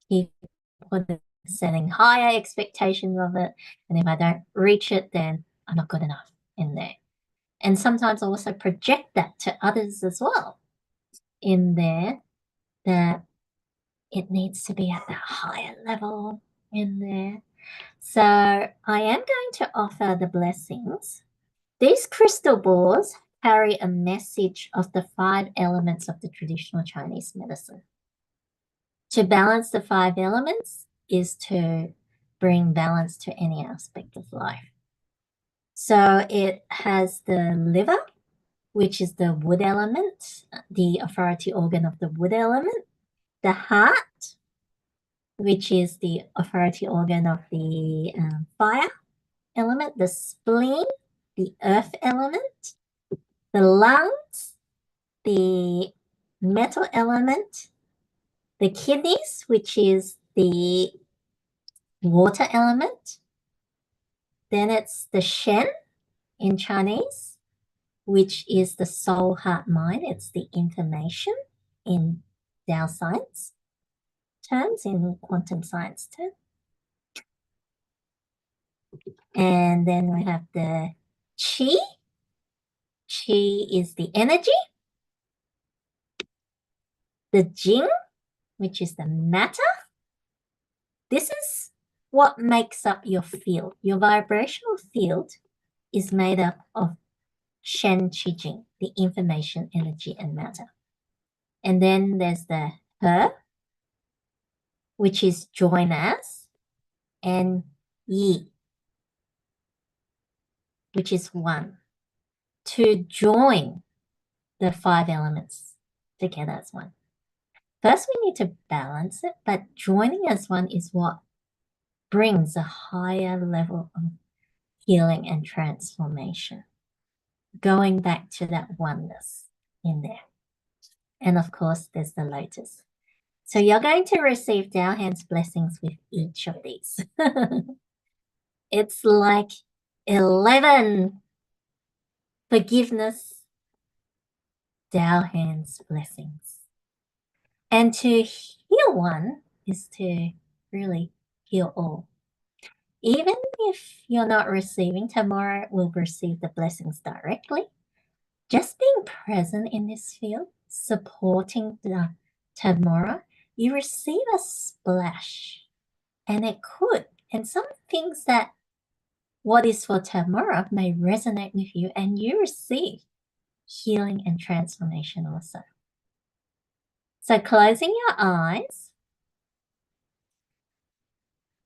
Speaker 1: keep setting higher expectations of it, and if I don't reach it, then I'm not good enough in there. And sometimes also project that to others as well in there, that it needs to be at that higher level in there. So I am going to offer the blessings. These crystal balls carry a message of the 5 elements of the traditional Chinese medicine. To balance the 5 elements is to bring balance to any aspect of life. So it has the liver, which is the wood element, the authority organ of the wood element, the heart, which is the authority organ of the fire element, the spleen, the earth element, the lungs, the metal element, the kidneys, which is the water element. Then it's the Shen in Chinese, which is the soul, heart, mind. It's the information in Tao science terms, in quantum science terms. And then we have the Qi. Qi is the energy. The Jing, which is the matter. This is what makes up your field. Your vibrational field is made up of Shen, Qi, Jing, the information, energy, and matter. And then there's the He, which is join as, and Yi, which is one. To join the 5 elements together as one. First, we need to balance it, but joining as one is what brings a higher level of healing and transformation, going back to that oneness in there. And of course, there's the lotus. So you're going to receive Tao Hands blessings with each of these. It's like 11 forgiveness Tao Hands blessings. And to heal one is to really heal all. Even if you're not receiving, Tadmora will receive the blessings directly. Just being present in this field, supporting the Tadmora, you receive a splash. And it could. And some things that what is for Tadmora may resonate with you, and you receive healing and transformation also. So closing your eyes,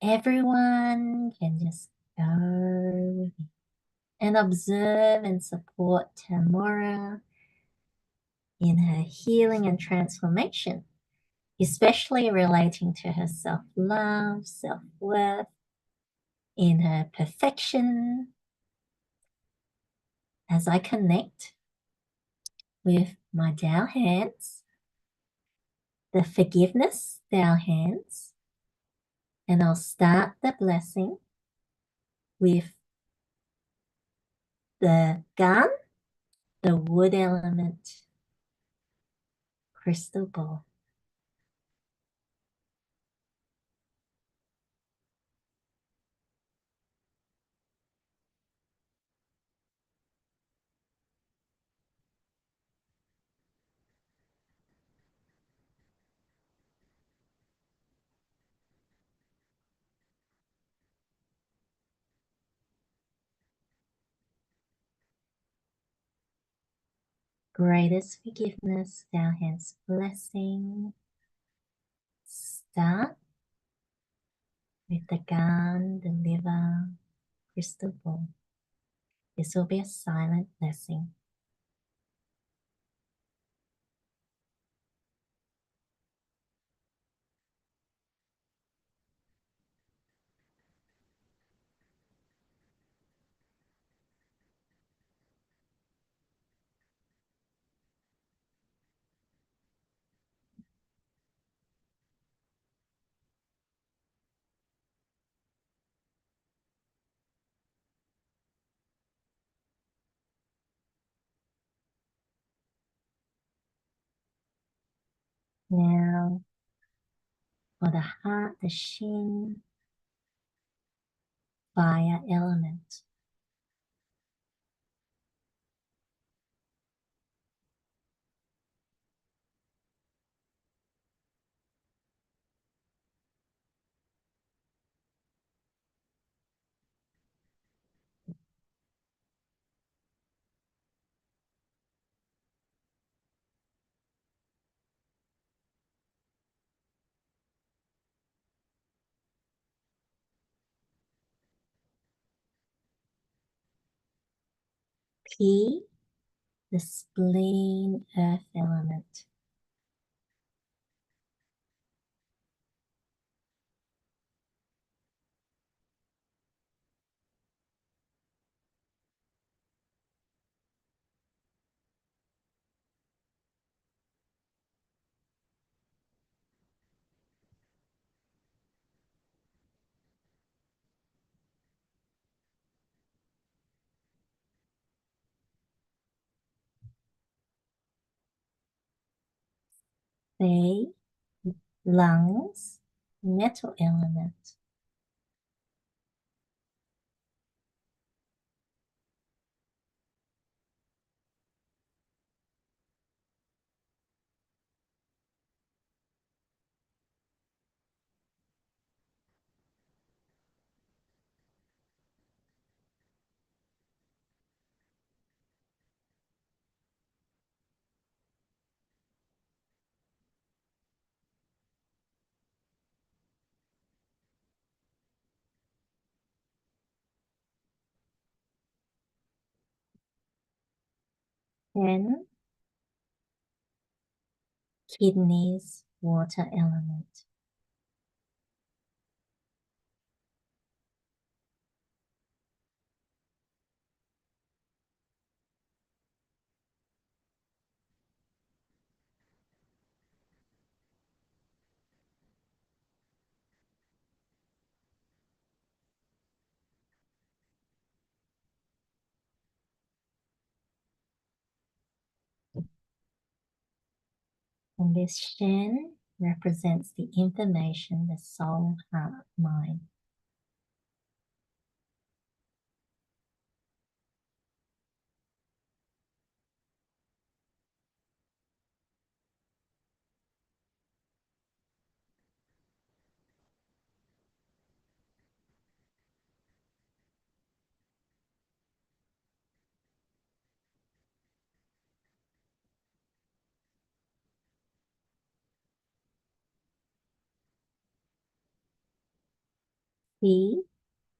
Speaker 1: everyone can just go and observe and support Tadmora in her healing and transformation, especially relating to her self-love, self-worth, in her perfection. As I connect with my Tao hands, the forgiveness Tao hands, and I'll start the blessing with the gun, the wood element crystal ball. Greatest forgiveness, Tao hands blessing. Start with the gun, the liver, crystal ball. This will be a silent blessing. Now, for the heart, the shin, fire element. P, the spleen earth element. A, lungs, metal element. N, kidneys, water element. And this Shen represents the information, the soul, heart, mind. C,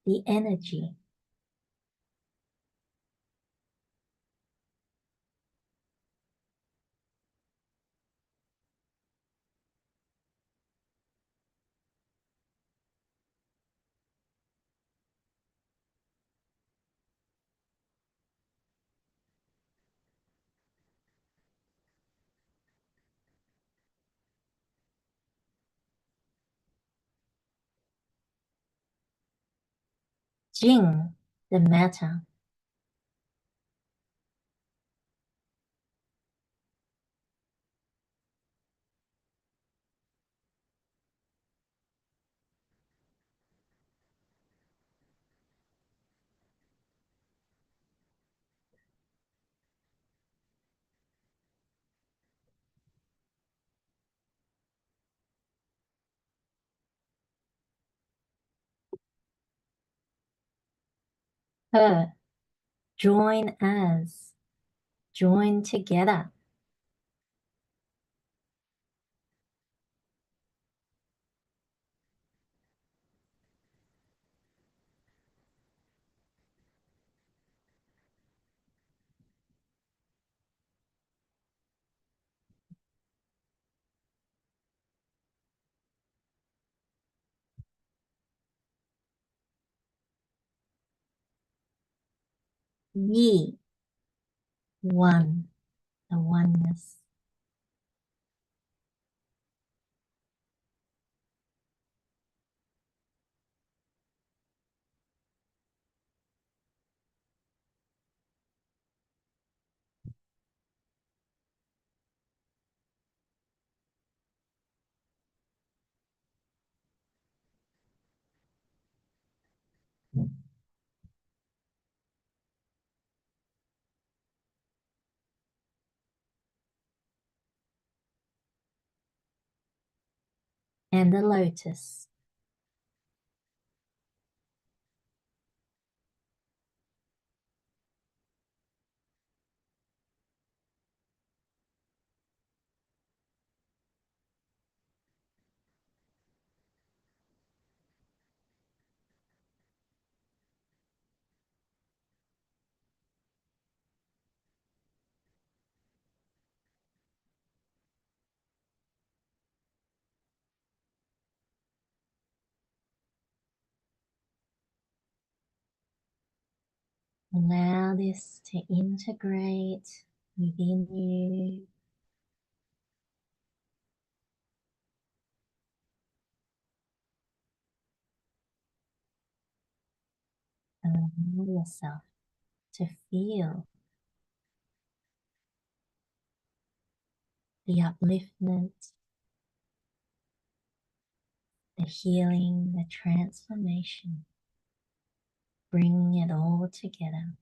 Speaker 1: the energy. Jing, the matter. Her, join as, join together. Yi, one, the oneness. And the lotus. Allow this to integrate within you. Allow yourself to feel the upliftment, the healing, the transformation. Bring it all together.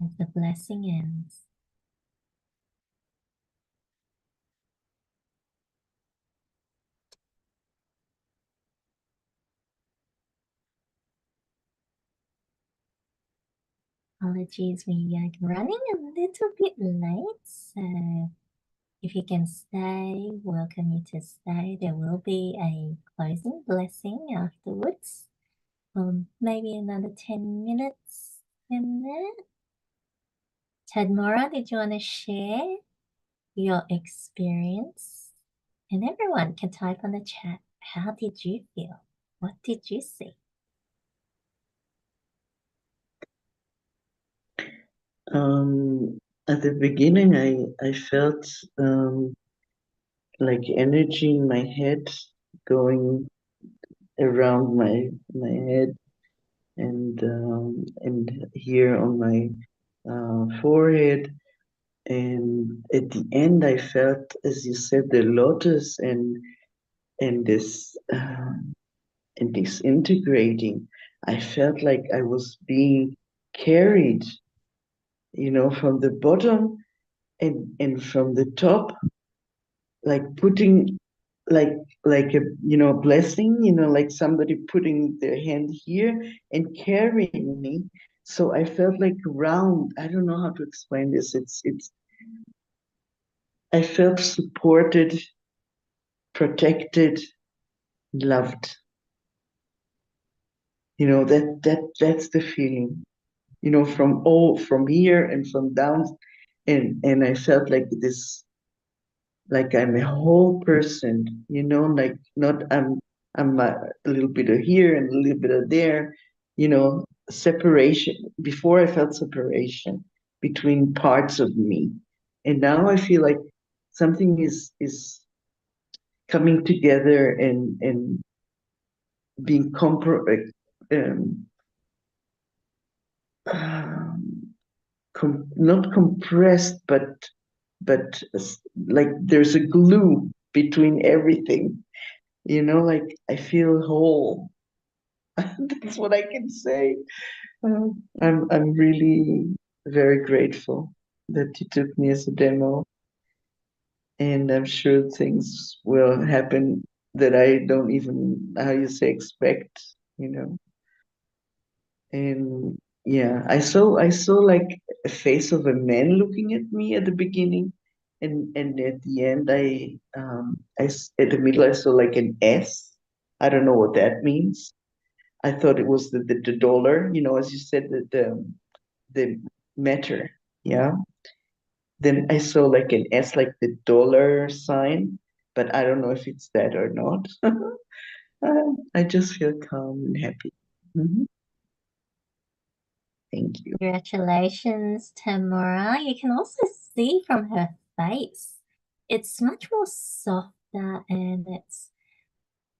Speaker 1: As the blessing ends, apologies, we are running a little bit late, so if you can stay, welcome you to stay. There will be a closing blessing afterwards. Maybe another 10 minutes in there. Tadmora, did you want to share your experience? And everyone can type on the chat. How did you feel? What did you see?
Speaker 3: At the beginning, I felt like energy in my head going around my head and here on my forehead. And at the end, I felt, as you said, the lotus and this and disintegrating. I felt like I was being carried, from the bottom and from the top, like putting like like a blessing, like somebody putting their hand here and carrying me. So I felt like round. I don't know how to explain this. It's I felt supported, protected, loved. That's the feeling. From here and from down, and I felt like this, like I'm a whole person, like not I'm a little bit of here and a little bit of there, separation. Before I felt separation between parts of me, and now I feel like something is coming together and being um, um, not compressed, but like there's a glue between everything. Like I feel whole. That's what I can say. I'm really very grateful that you took me as a demo, and I'm sure things will happen that I don't even, how you say, expect. And yeah, I saw like a face of a man looking at me at the beginning, and at the end at the middle I saw like an S. I don't know what that means. I thought it was the dollar, as you said, the matter. Yeah. Then I saw like an S, like the dollar sign, but I don't know if it's that or not. I just feel calm and happy. Mhm. Thank you.
Speaker 1: Congratulations, Tamara. You can also see from her face, it's much more softer and it's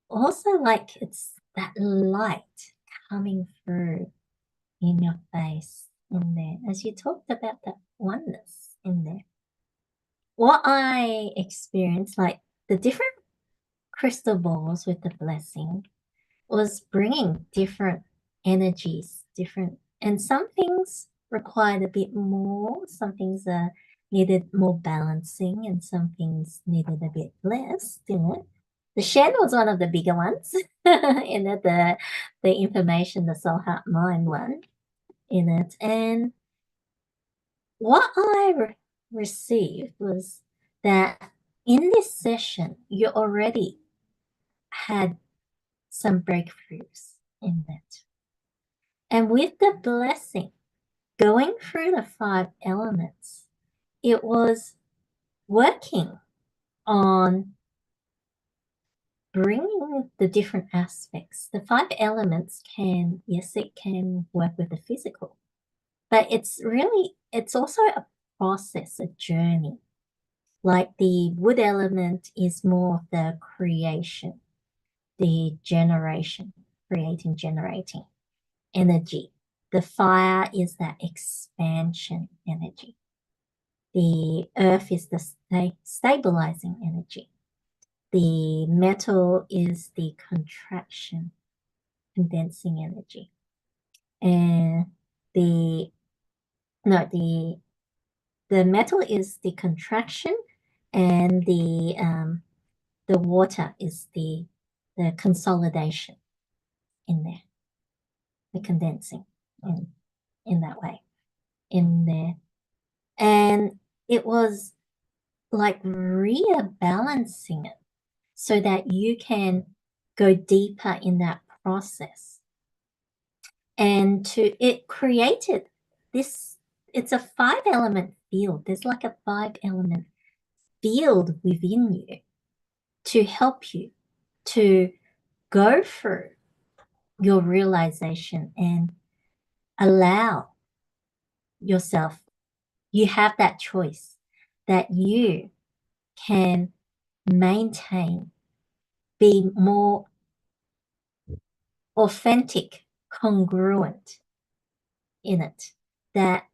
Speaker 1: also like it's that light coming through in your face in there as you talked about that oneness in there. What I experienced, like the different crystal balls with the blessing, was bringing different energies, different, and some things required a bit more, some things needed more balancing, and some things needed a bit less, didn't it? The Shen was one of the bigger ones, in it, the information, the soul heart mind one in it. And what I received was that in this session, you already had some breakthroughs in it. And with the blessing, going through the 5 elements, it was working on bringing the different aspects. The 5 elements can, yes, it can work with the physical, but it's also a process, a journey. Like the wood element is more of the creation, the generation, creating, generating energy. The fire is that expansion energy. The earth is the stabilizing energy. The metal is the contraction, condensing energy. And the metal is the contraction, and the water is the consolidation in there, the condensing in that way in there. And it was like rebalancing it so that you can go deeper in that process. And it created this, it's a 5-element field. There's like a 5-element field within you to help you to go through your realization and allow yourself, you have that choice that you can maintain, be more authentic, congruent in it, that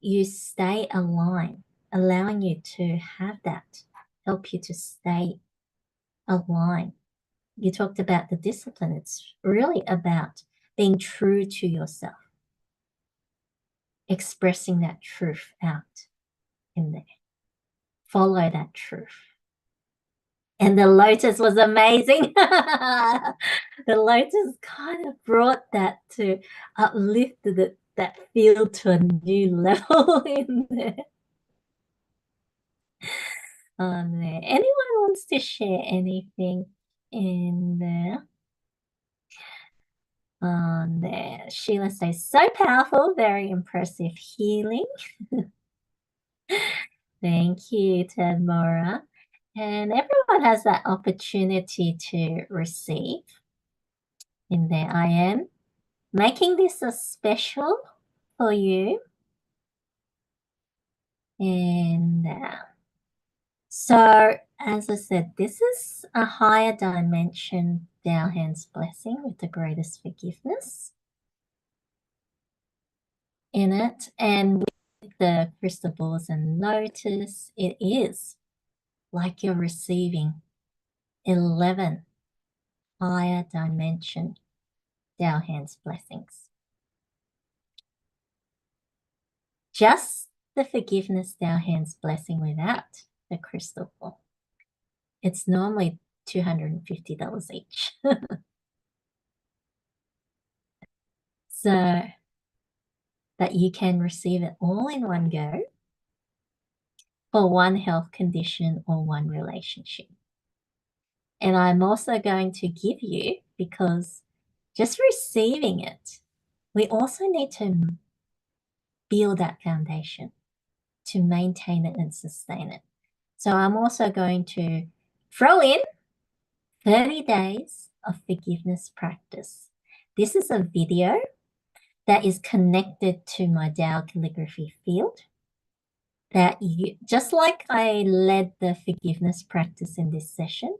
Speaker 1: you stay aligned, allowing you to have that help you to stay aligned. You talked about the discipline. It's really about being true to yourself, expressing that truth out in there. Follow that truth. And the lotus was amazing. The lotus kind of brought that to uplifted it, that field to a new level in there. Anyone wants to share anything in there? There. Sheila says, so powerful, very impressive healing. Thank you, Tadmora. And everyone has that opportunity to receive in there. I am making this a special for you. And so, as I said, this is a higher dimension Tao Hands blessing with the greatest forgiveness in it. And with the crystal balls and lotus, it is like you're receiving 11 higher dimension Tao Hands blessings. Just the forgiveness Tao Hands blessing without the crystal ball. It's normally $250 each. So that you can receive it all in one go for one health condition or one relationship. And I'm also going to give you, because just receiving it, we also need to build that foundation to maintain it and sustain it. So I'm also going to throw in 30 days of forgiveness practice. This is a video that is connected to my Tao calligraphy field, that you, just like I led the forgiveness practice in this session,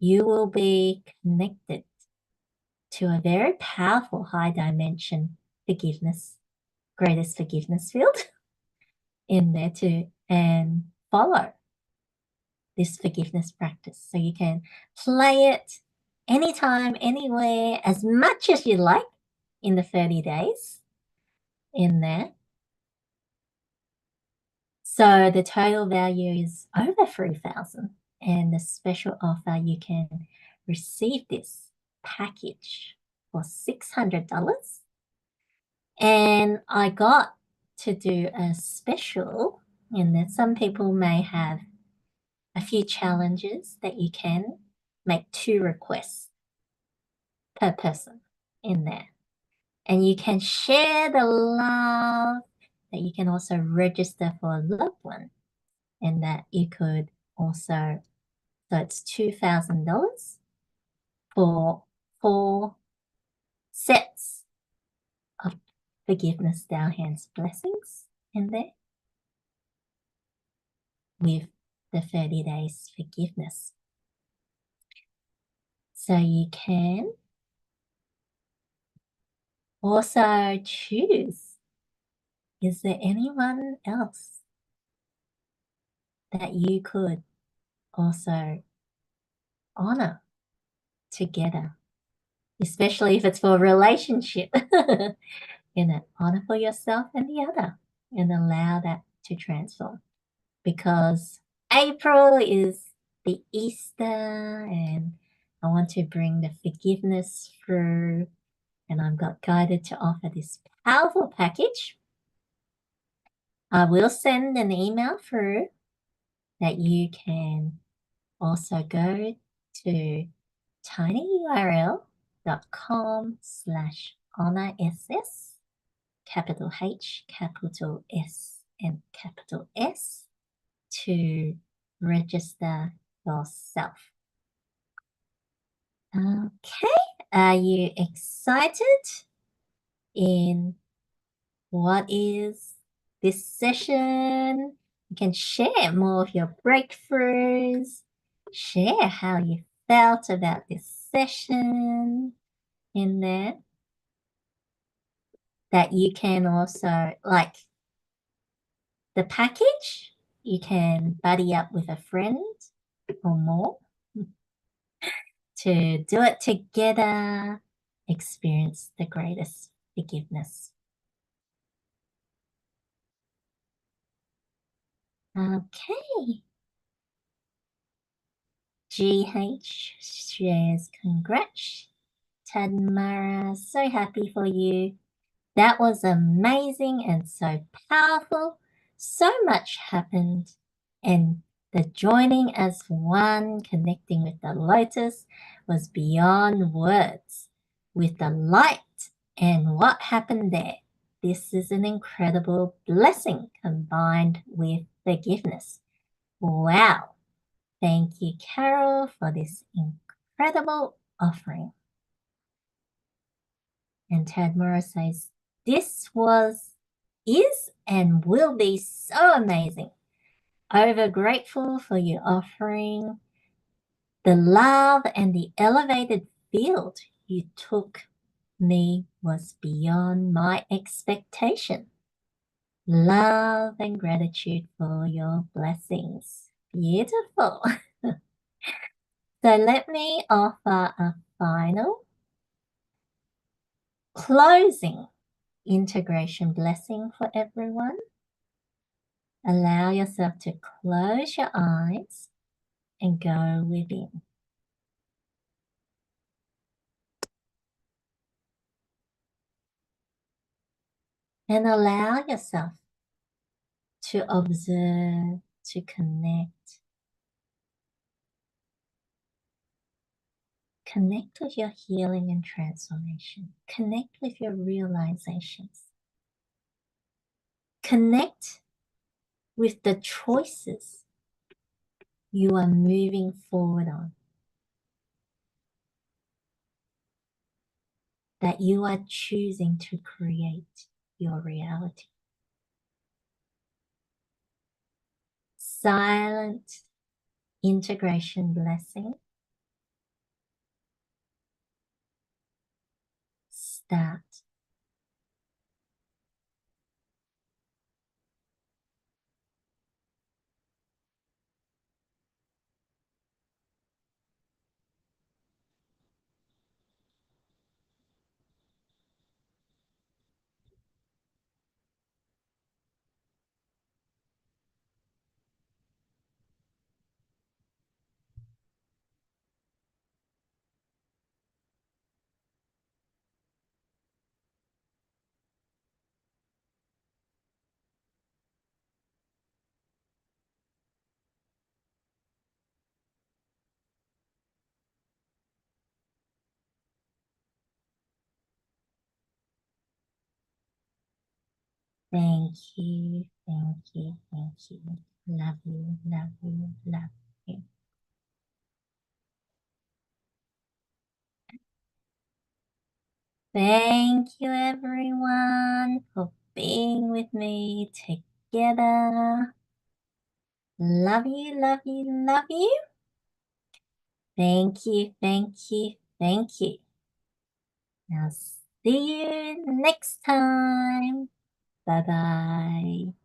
Speaker 1: you will be connected to a very powerful high dimension forgiveness, greatest forgiveness field in there too, and follow this forgiveness practice. So you can play it anytime, anywhere, as much as you like in the 30 days in there. So the total value is over 3,000, and the special offer, you can receive this package for $600. And I got to do a special in that some people may have a few challenges that you can make 2 requests per person in there. And you can share the love, that you can also register for a loved one, and that you could also, so it's $2,000 for 4 sets of forgiveness Tao Hands blessings in there with the 30 days forgiveness. So you can also choose, is there anyone else that you could also honor together, especially if it's for a relationship? Honor for yourself and the other and allow that to transform. Because April is the Easter and I want to bring the forgiveness through, and I've got guided to offer this powerful package. I will send an email through that you can also go to tinyurl.com/honorss, capital H, capital S, and capital S, to register yourself. Okay, are you excited in what is this session? You can share more of your breakthroughs, share how you felt about this session in there. That you can also, like the package, you can buddy up with a friend or more to do it together, experience the greatest forgiveness. Okay. GH shares congrats. Tadmora, so happy for you. That was amazing and so powerful. So much happened. And the joining as one, connecting with the lotus, was beyond words. With the light and what happened there, this is an incredible blessing combined with forgiveness. Wow. Thank you, Carol, for this incredible offering. And Tadmora says, this is and will be so amazing. Over grateful for your offering. The love and the elevated field you took me was beyond my expectation. Love and gratitude for your blessings. Beautiful. So let me offer a final closing integration blessing for everyone. Allow yourself to close your eyes and go within. And allow yourself to observe, to connect. Connect with your healing and transformation. Connect with your realizations. Connect with the choices you are moving forward on. That you are choosing to create your reality. Silent integration blessing. Start. Thank you, thank you, thank you. Love you, love you, love you. Love you, love you, love you. Thank you, thank you, thank you. I'll see you next time. Bye-bye.